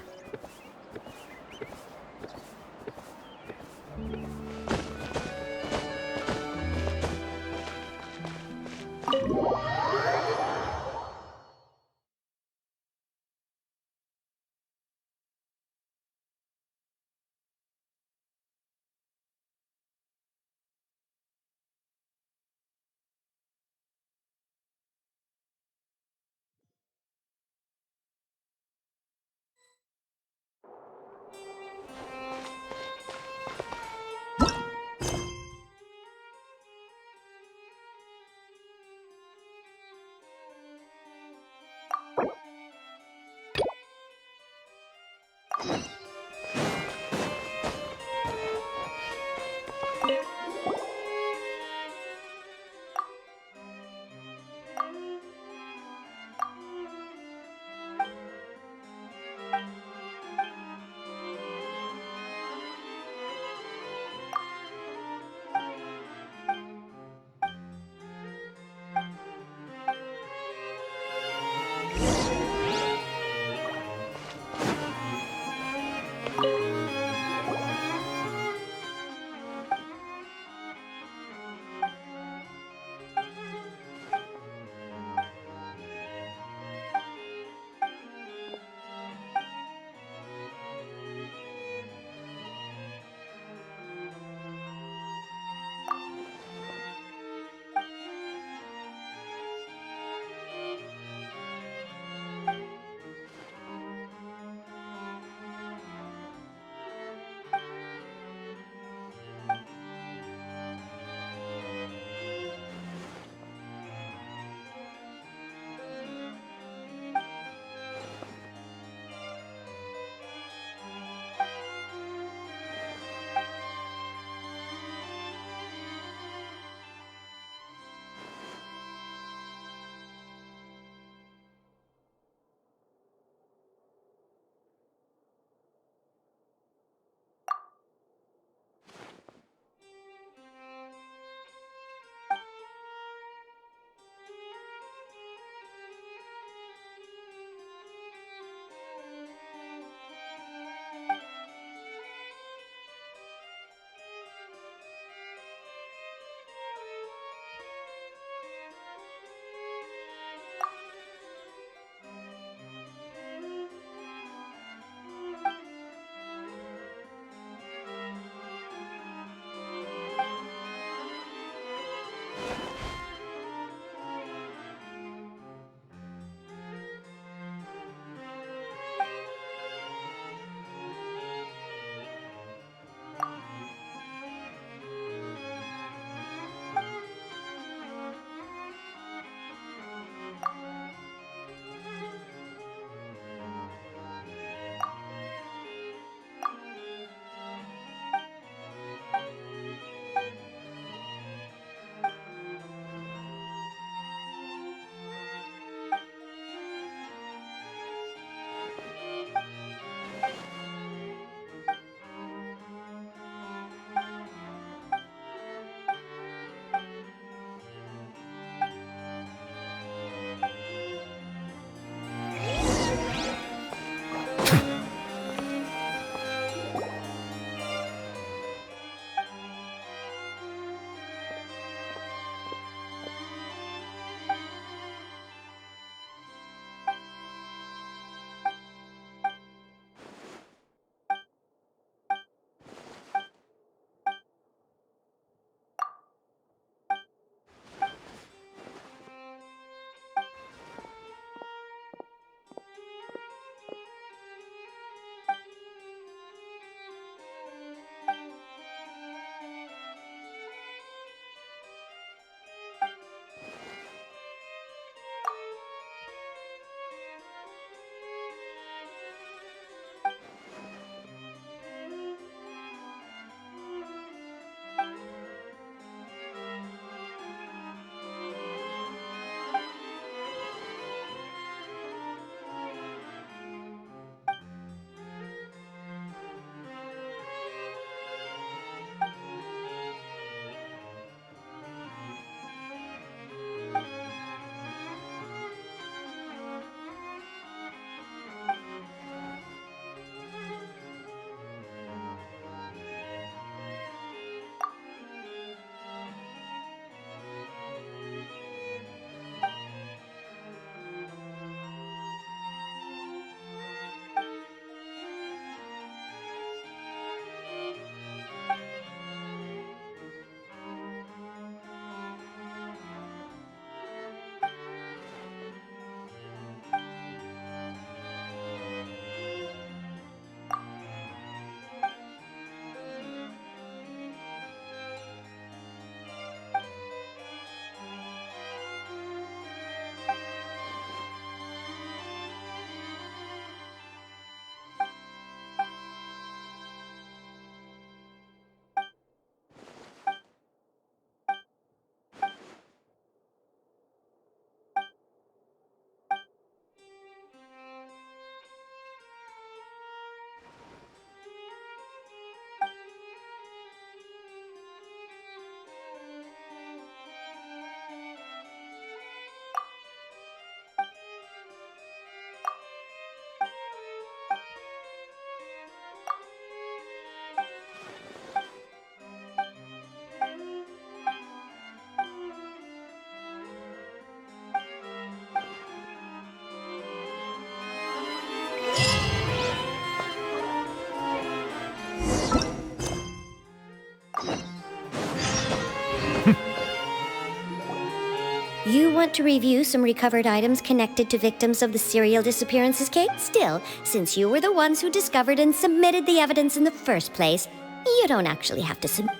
want to review some recovered items connected to victims of the serial disappearances case? Still, since you were the ones who discovered and submitted the evidence in the first place, you don't actually have to submit.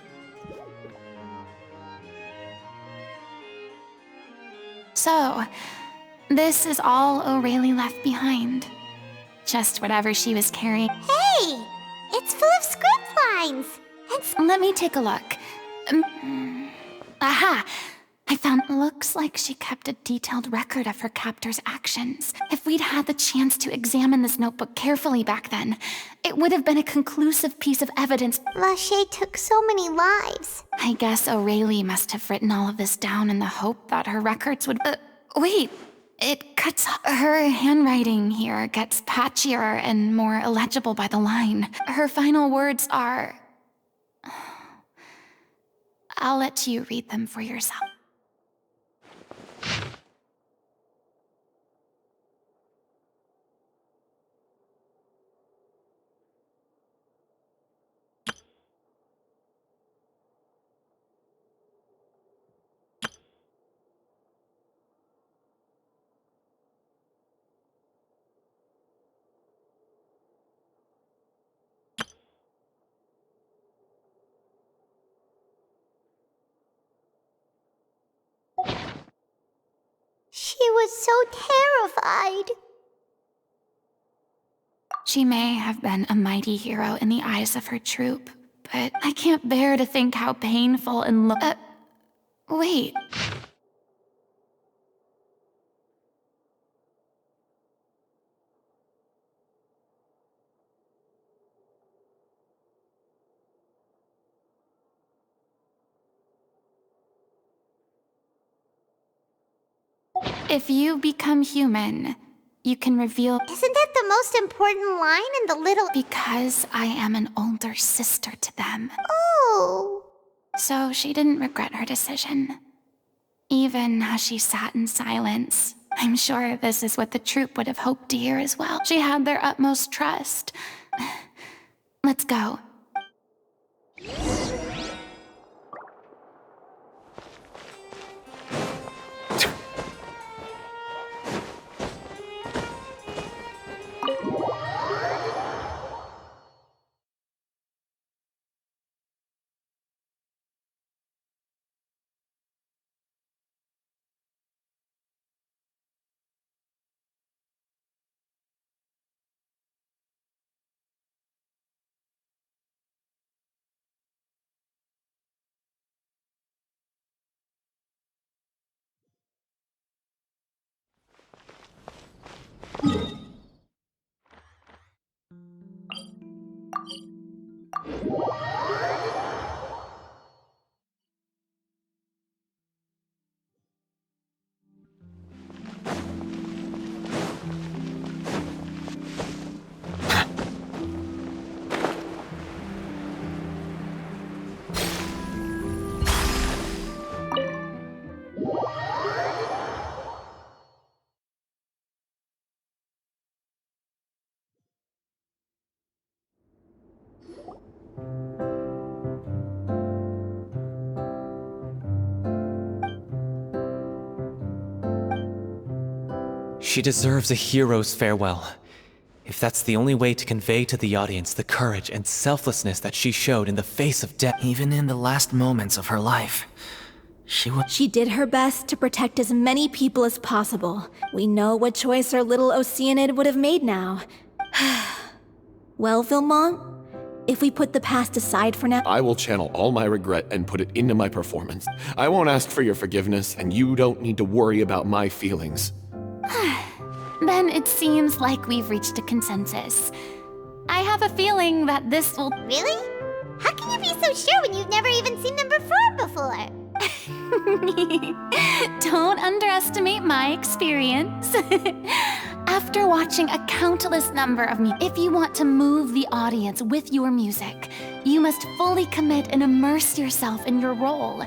So, this is all O'Reilly left behind. Just whatever she was carrying. Hey! It's full of script lines! Let me take a look. Aha! I found. Looks like she kept a detailed record of her captor's actions. If we'd had the chance to examine this notebook carefully back then, it would have been a conclusive piece of evidence. Lachey took so many lives. I guess O'Reilly must have written all of this down in the hope that her records would. Wait! It cuts. Her handwriting here gets patchier and more illegible by the line. Her final words are. I'll let you read them for yourself. She was so terrified. She may have been a mighty hero in the eyes of her troop, but I can't bear to think how painful and wait. If you become human, you can reveal. Isn't that the most important line in the little. Because I am an older sister to them. Oh. So she didn't regret her decision. Even as she sat in silence, I'm sure this is what the troop would have hoped to hear as well. She had their utmost trust. Let's go. She deserves a hero's farewell. If that's the only way to convey to the audience the courage and selflessness that she showed in the face of death. Even in the last moments of her life, She did her best to protect as many people as possible. We know what choice our little Oceanid would have made now. Well, Vilmont, if we put the past aside for now... I will channel all my regret and put it into my performance. I won't ask for your forgiveness, and you don't need to worry about my feelings. Then it seems like we've reached a consensus. I have a feeling that this will... Really? How can you be so sure when you've never even seen them perform before? Don't underestimate my experience. After watching a countless number of me, if you want to move the audience with your music, you must fully commit and immerse yourself in your role,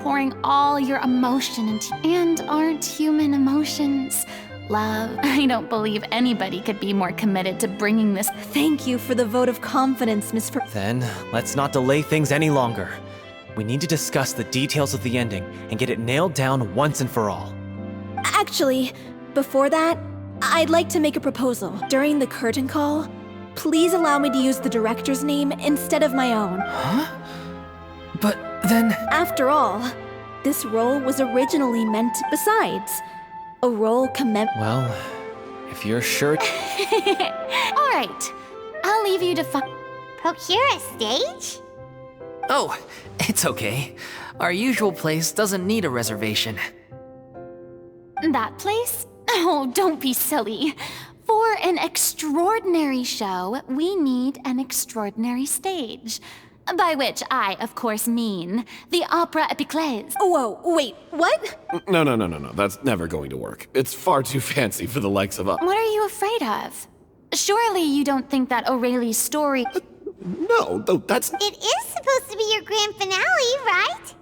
pouring all your emotion into... And aren't human emotions love? I don't believe anybody could be more committed to bringing this... Thank you for the vote of confidence, Miss Then, let's not delay things any longer. We need to discuss the details of the ending and get it nailed down once and for all. Actually, before that, I'd like to make a proposal. During the curtain call, please allow me to use the director's name instead of my own. Huh? But then... After all, this role was originally meant besides. A role Well, if you're sure... All right, I'll leave you to Procure a stage? Oh, it's okay. Our usual place doesn't need a reservation. That place? Oh, don't be silly. For an extraordinary show, we need an extraordinary stage. By which I, of course, mean the Opera Epiclese. Whoa, wait, what? No. That's never going to work. It's far too fancy for the likes of us. What are you afraid of? Surely you don't think that Aurelie's story... No, though that's... It is supposed to be your grand finale, right?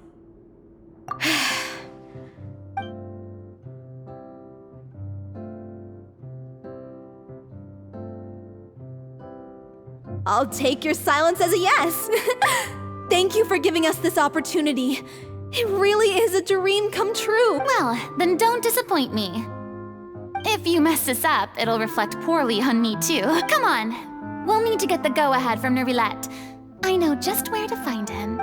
I'll take your silence as a yes. Thank you for giving us this opportunity. It really is a dream come true. Well, then don't disappoint me. If you mess this up, it'll reflect poorly on me too. Come on, we'll need to get the go-ahead from Nervillette. I know just where to find him.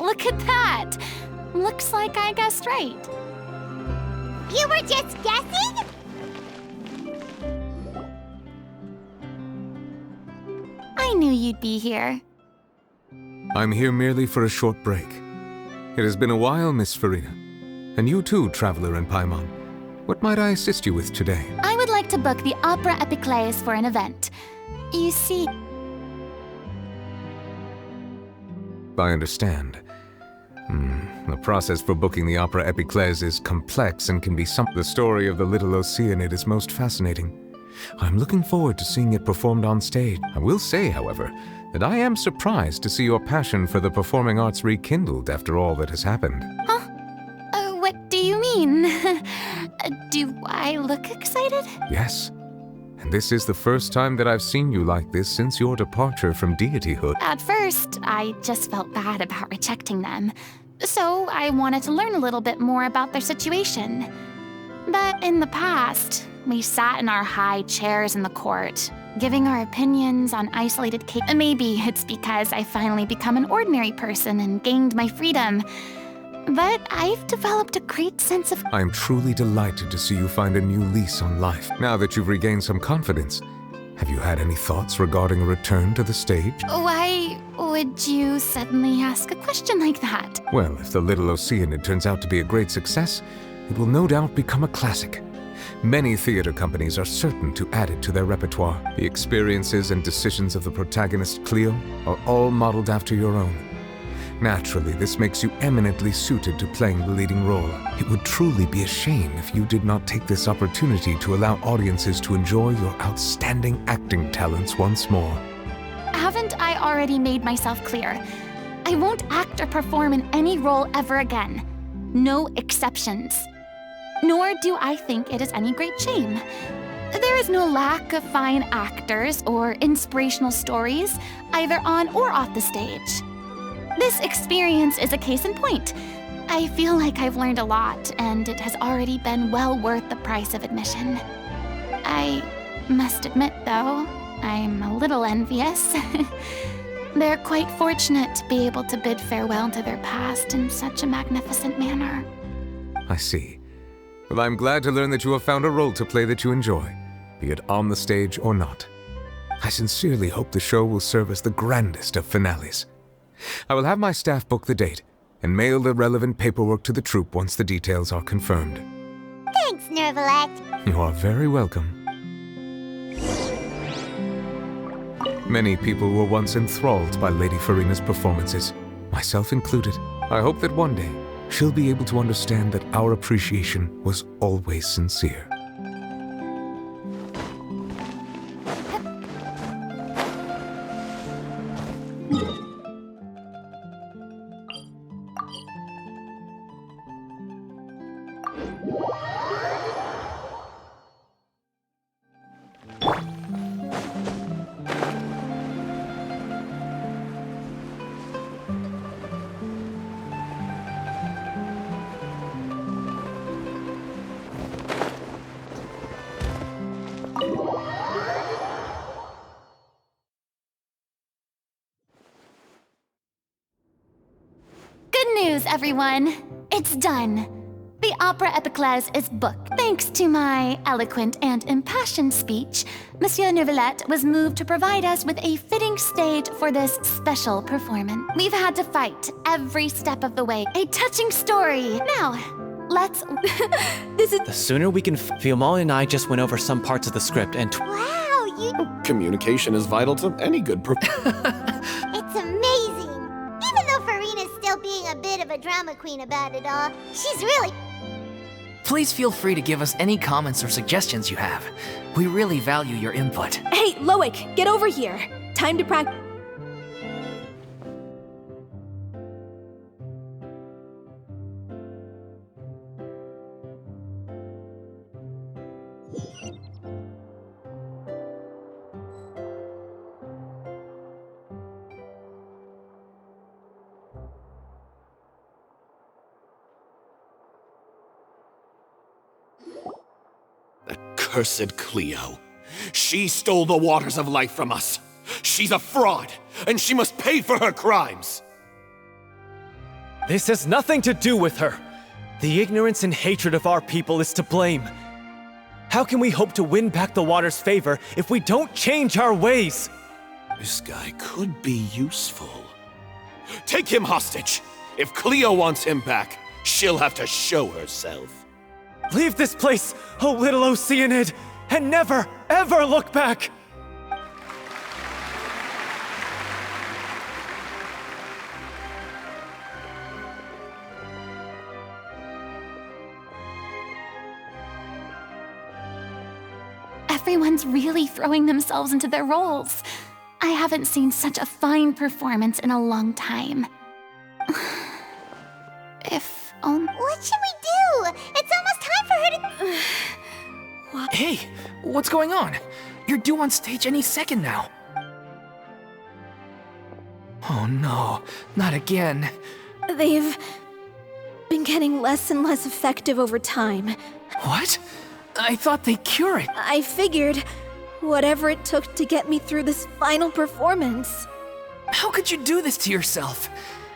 Look at that! Looks like I guessed right. You were just guessing? I knew you'd be here. I'm here merely for a short break. It has been a while, Miss Furina. And you too, Traveler in Paimon. What might I assist you with today? I would like to book the Opera Epiclese for an event. You see... I understand. The process for booking the Opera Epiclese is complex and can be The story of the Little Oceanid is most fascinating. I'm looking forward to seeing it performed on stage. I will say, however, that I am surprised to see your passion for the performing arts rekindled after all that has happened. Huh? What do you mean? Do I look excited? Yes. And this is the first time that I've seen you like this since your departure from deityhood. At first, I just felt bad about rejecting them. So I wanted to learn a little bit more about their situation. But in the past, we sat in our high chairs in the court, giving our opinions on isolated cases. Maybe it's because I finally become an ordinary person and gained my freedom. But I've developed a great sense of... I am truly delighted to see you find a new lease on life. Now that you've regained some confidence, have you had any thoughts regarding a return to the stage? Why would you suddenly ask a question like that? Well, if the Little Oceanid turns out to be a great success, it will no doubt become a classic. Many theater companies are certain to add it to their repertoire. The experiences and decisions of the protagonist, Cleo, are all modeled after your own. Naturally, this makes you eminently suited to playing the leading role. It would truly be a shame if you did not take this opportunity to allow audiences to enjoy your outstanding acting talents once more. Haven't I already made myself clear? I won't act or perform in any role ever again. No exceptions. Nor do I think it is any great shame. There is no lack of fine actors or inspirational stories, either on or off the stage. This experience is a case in point. I feel like I've learned a lot, and it has already been well worth the price of admission. I must admit, though, I'm a little envious. They're quite fortunate to be able to bid farewell to their past in such a magnificent manner. I see. Well, I'm glad to learn that you have found a role to play that you enjoy, be it on the stage or not. I sincerely hope the show will serve as the grandest of finales. I will have my staff book the date and mail the relevant paperwork to the troupe once the details are confirmed. Thanks, Nervillette. You are very welcome. Many people were once enthralled by Lady Furina's performances, myself included. I hope that one day she'll be able to understand that our appreciation was always sincere. news, everyone. It's done. The Opera Epiclese is booked. Thanks to my eloquent and impassioned speech, Monsieur Neuvillette was moved to provide us with a fitting stage for this special performance. We've had to fight every step of the way. A touching story. Now, let's... The sooner we can feel, Molly and I just went over some parts of the script and... Wow, you... Communication is vital to any good It's amazing! Even though Furina's still being a bit of a drama queen about it all, she's really... Please feel free to give us any comments or suggestions you have. We really value your input. Hey, Loic, get over here. Time to practice. Cursed Cleo. She stole the waters of life from us. She's a fraud, and she must pay for her crimes. This has nothing to do with her. The ignorance and hatred of our people is to blame. How can we hope to win back the water's favor if we don't change our ways? This guy could be useful. Take him hostage. If Cleo wants him back, she'll have to show herself. Leave this place, oh little Oceanid, and never, ever look back! Everyone's really throwing themselves into their roles. I haven't seen such a fine performance in a long time. If only... What should we do? It's almost time for her to... Hey, what's going on? You're due on stage any second now. Oh no, not again. They've been getting less and less effective over time. What? I thought they'd cure it. I figured whatever it took to get me through this final performance. How could you do this to yourself?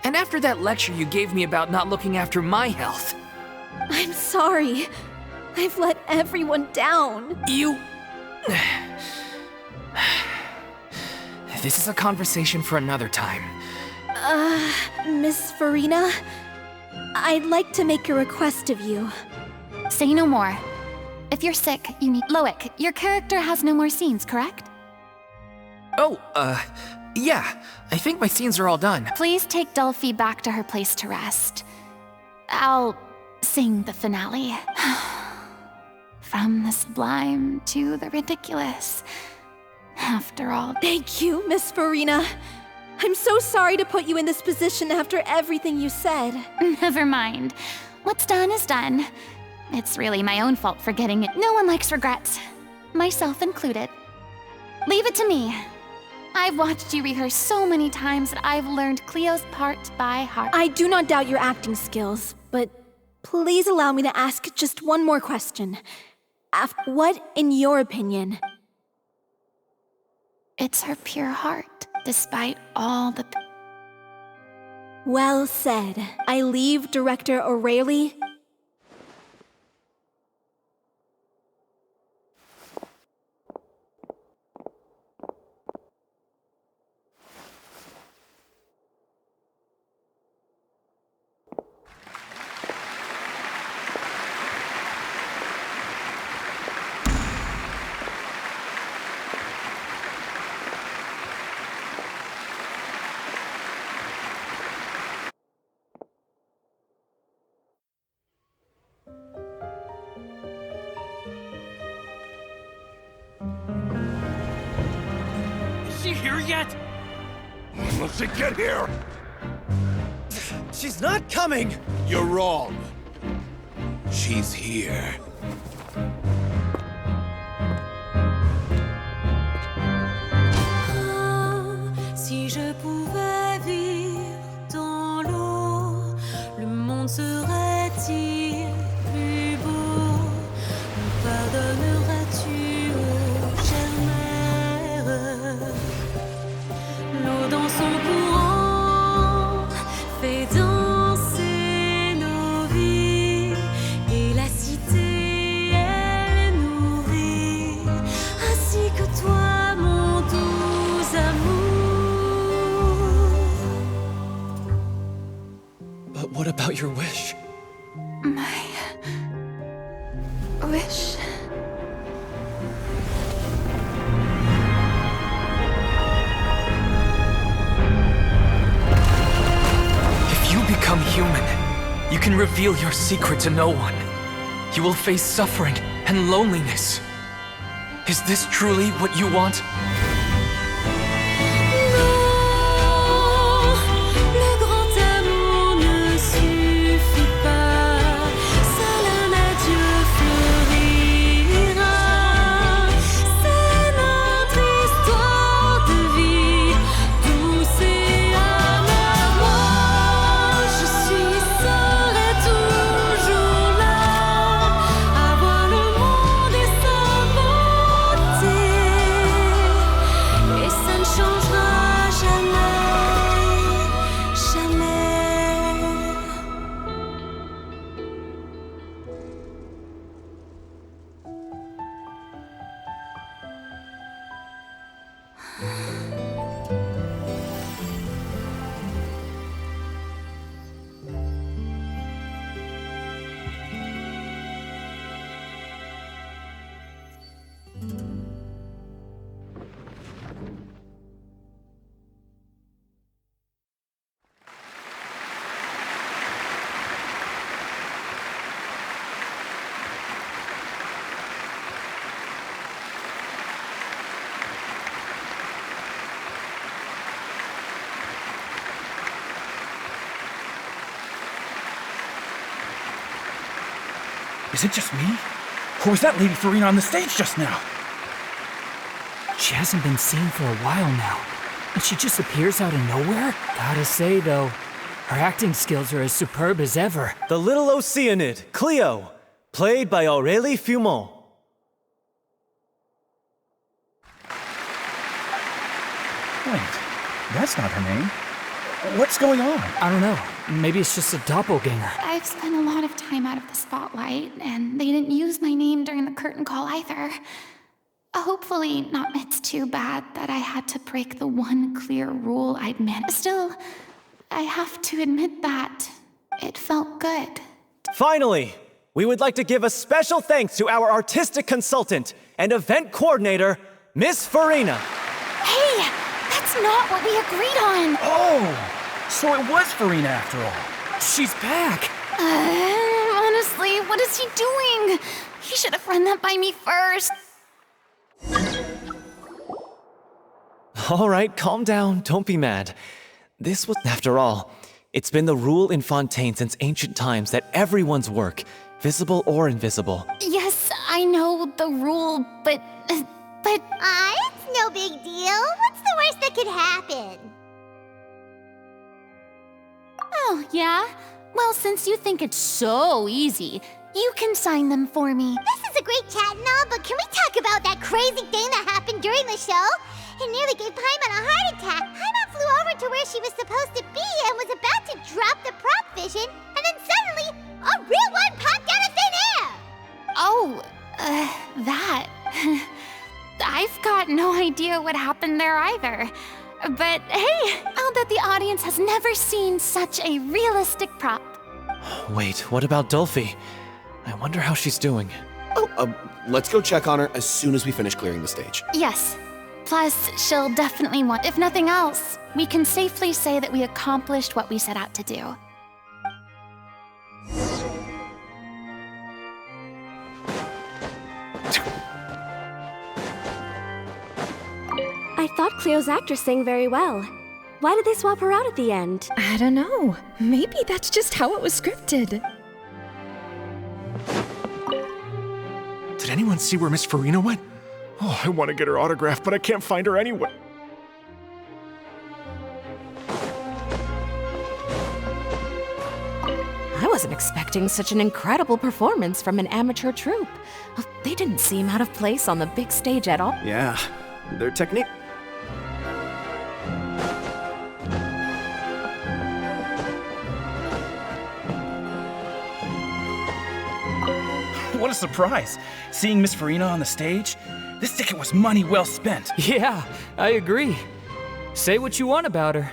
And after that lecture you gave me about not looking after my health. I'm sorry. I've let everyone down. You... This is a conversation for another time. Miss Furina? I'd like to make a request of you. Say no more. If you're sick, you need... Loic, your character has no more scenes, correct? Oh, yeah. I think my scenes are all done. Please take Delphi back to her place to rest. I'll sing the finale. From the sublime to the ridiculous. After all... Thank you, Miss Furina. I'm so sorry to put you in this position after everything you said. Never mind. What's done is done. It's really my own fault for getting it. No one likes regrets. Myself included. Leave it to me. I've watched you rehearse so many times that I've learned Cleo's part by heart. I do not doubt your acting skills, but please allow me to ask just one more question. What, in your opinion? It's her pure heart, despite all the... Well said. I leave Director O'Reilly... Here yet? Will she get here? She's not coming! You're wrong. She's here. Si je pouvais vivre dans l'eau, le monde serait-il plus beau? Me pardonneras-tu, ô chère mère? L'eau dans son courant fait danser about your wish? My wish. If you become human, you can reveal your secret to no one. You will face suffering and loneliness. Is this truly what you want? Is it just me? Or was that Lady Furina on the stage just now? She hasn't been seen for a while now, and she just appears out of nowhere? Gotta say, though, her acting skills are as superb as ever. The little Oceanid, Cleo, played by Aurélie Fumont. Wait, that's not her name. What's going on? I don't know. Maybe it's just a doppelganger. I've spent a lot of time out of the spotlight, and they didn't use my name during the curtain call either. Hopefully not it's too bad that I had to break the one clear rule I'd meant. Still, I have to admit that it felt good. Finally, we would like to give a special thanks to our artistic consultant and event coordinator, Miss Furina. Hey, that's not what we agreed on. Oh, so it was Furina after all. She's back. Honestly, what is he doing? He should have run that by me first. All right, calm down, don't be mad. This was, after all, it's been the rule in Fontaine since ancient times that everyone's work, visible or invisible. Yes, I know the rule, but... It's no big deal. What's the worst that could happen? Oh, yeah? Well, since you think it's so easy, you can sign them for me. This is a great chat and all, but can we talk about that crazy thing that happened during the show? It nearly gave Paimon a heart attack. Paimon flew over to where she was supposed to be and was about to drop the prop vision, and then suddenly, a real one popped out of thin air! Oh, that. I've got no idea what happened there either. But hey, I'll bet the audience has never seen such a realistic prop. Wait, what about Dolphy? I wonder how she's doing. Oh, let's go check on her as soon as we finish clearing the stage. Yes. Plus, she'll definitely want, if nothing else, we can safely say that we accomplished what we set out to do. I thought Cleo's actress sang very well. Why did they swap her out at the end? I don't know. Maybe that's just how it was scripted. Did anyone see where Miss Furina went? Oh, I want to get her autograph, but I can't find her anywhere. I wasn't expecting such an incredible performance from an amateur troupe. They didn't seem out of place on the big stage at all. Yeah, their technique. What a surprise! Seeing Miss Furina on the stage? This ticket was money well spent. Yeah, I agree. Say what you want about her.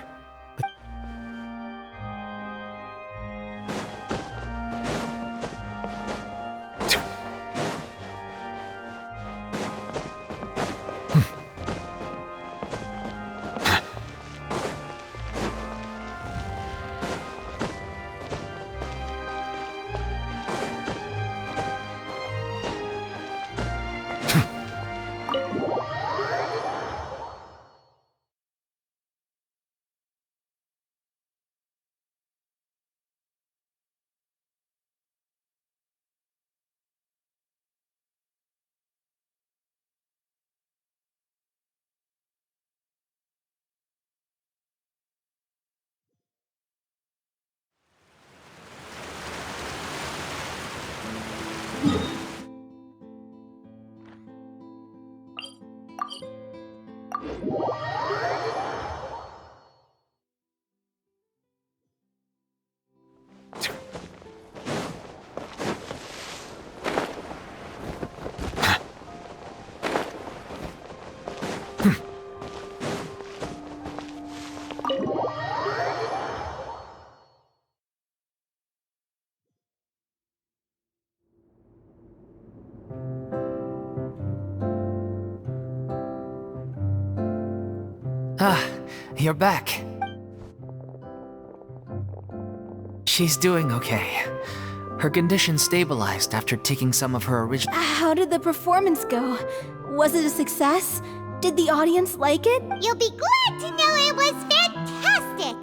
Ah, you're back. She's doing okay. Her condition stabilized after taking some of her original. How did the performance go? Was it a success? Did the audience like it? You'll be glad to know it was fantastic!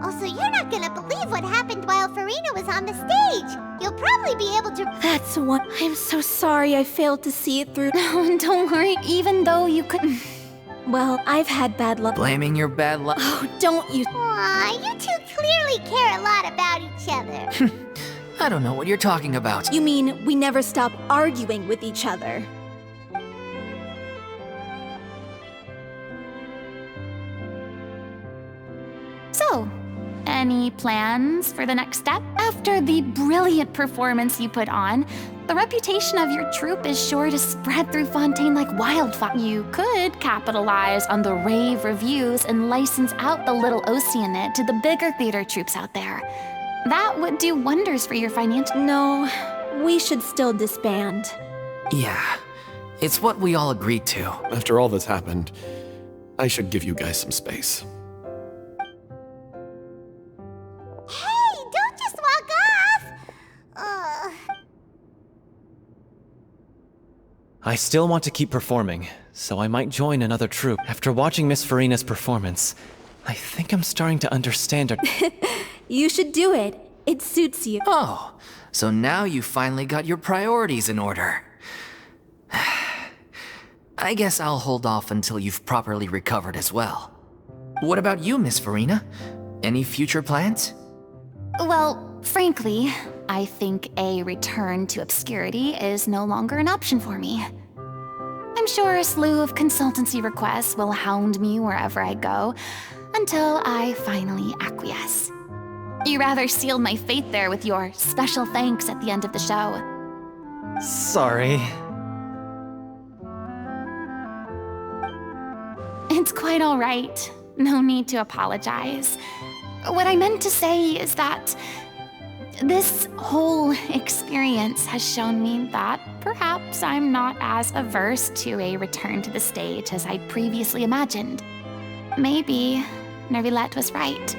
Also, you're not gonna believe what happened while Furina was on the stage. You'll probably be able to... That's what... I'm so sorry I failed to see it through. No, don't worry, even though you couldn't... Well, I've had bad luck. Blaming your bad luck. Oh, don't you... Aw, you two clearly care a lot about each other. I don't know what you're talking about. You mean we never stop arguing with each other? So, any plans for the next step? After the brilliant performance you put on, the reputation of your troupe is sure to spread through Fontaine like wildfire. You could capitalize on the rave reviews and license out the little Oceanid to the bigger theater troupes out there. That would do wonders for your financial... No, we should still disband. Yeah, it's what we all agreed to. After all that's happened, I should give you guys some space. Hey, don't just walk off! I still want to keep performing, so I might join another troupe. After watching Miss Furina's performance, I think I'm starting to understand her. You should do it. It suits you. Oh, so now you finally got your priorities in order. I guess I'll hold off until you've properly recovered as well. What about you, Miss Furina? Any future plans? Well, frankly, I think a return to obscurity is no longer an option for me. I'm sure a slew of consultancy requests will hound me wherever I go, until I finally acquiesce. You rather sealed my fate there with your special thanks at the end of the show. Sorry. It's quite all right. No need to apologize. What I meant to say is that this whole experience has shown me that perhaps I'm not as averse to a return to the stage as I previously imagined. Maybe Nervilette was right.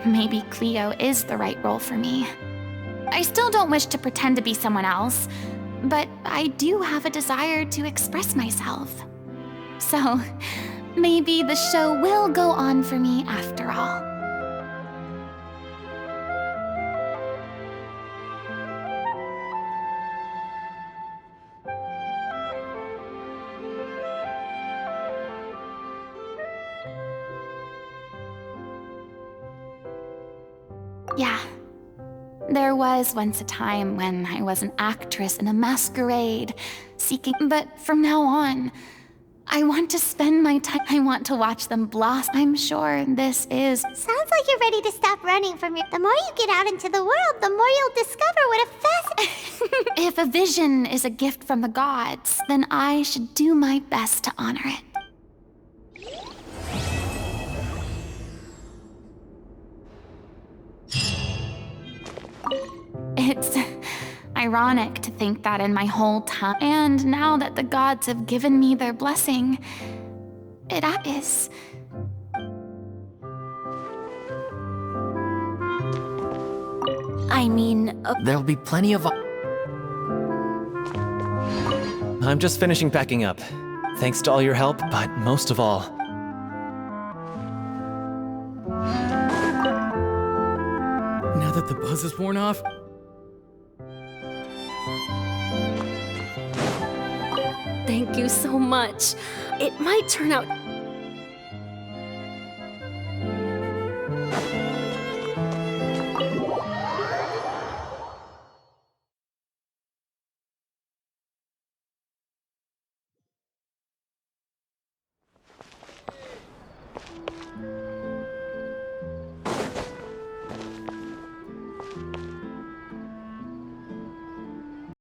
Maybe Cleo is the right role for me. I still don't wish to pretend to be someone else, but I do have a desire to express myself. So, maybe the show will go on for me after all. Yeah. There was once a time when I was an actress in a masquerade, seeking... But from now on, I want to spend my time... I want to watch them blossom. I'm sure this is... Sounds like you're ready to stop running from your... The more you get out into the world, the more you'll discover what a If a vision is a gift from the gods, then I should do my best to honor it. It's ironic to think that in my whole time, and now that the gods have given me their blessing, it is. I mean... There'll be plenty of... I'm just finishing packing up. Thanks to all your help, but most of all... Now that the buzz is worn off... Thank you so much. It might turn out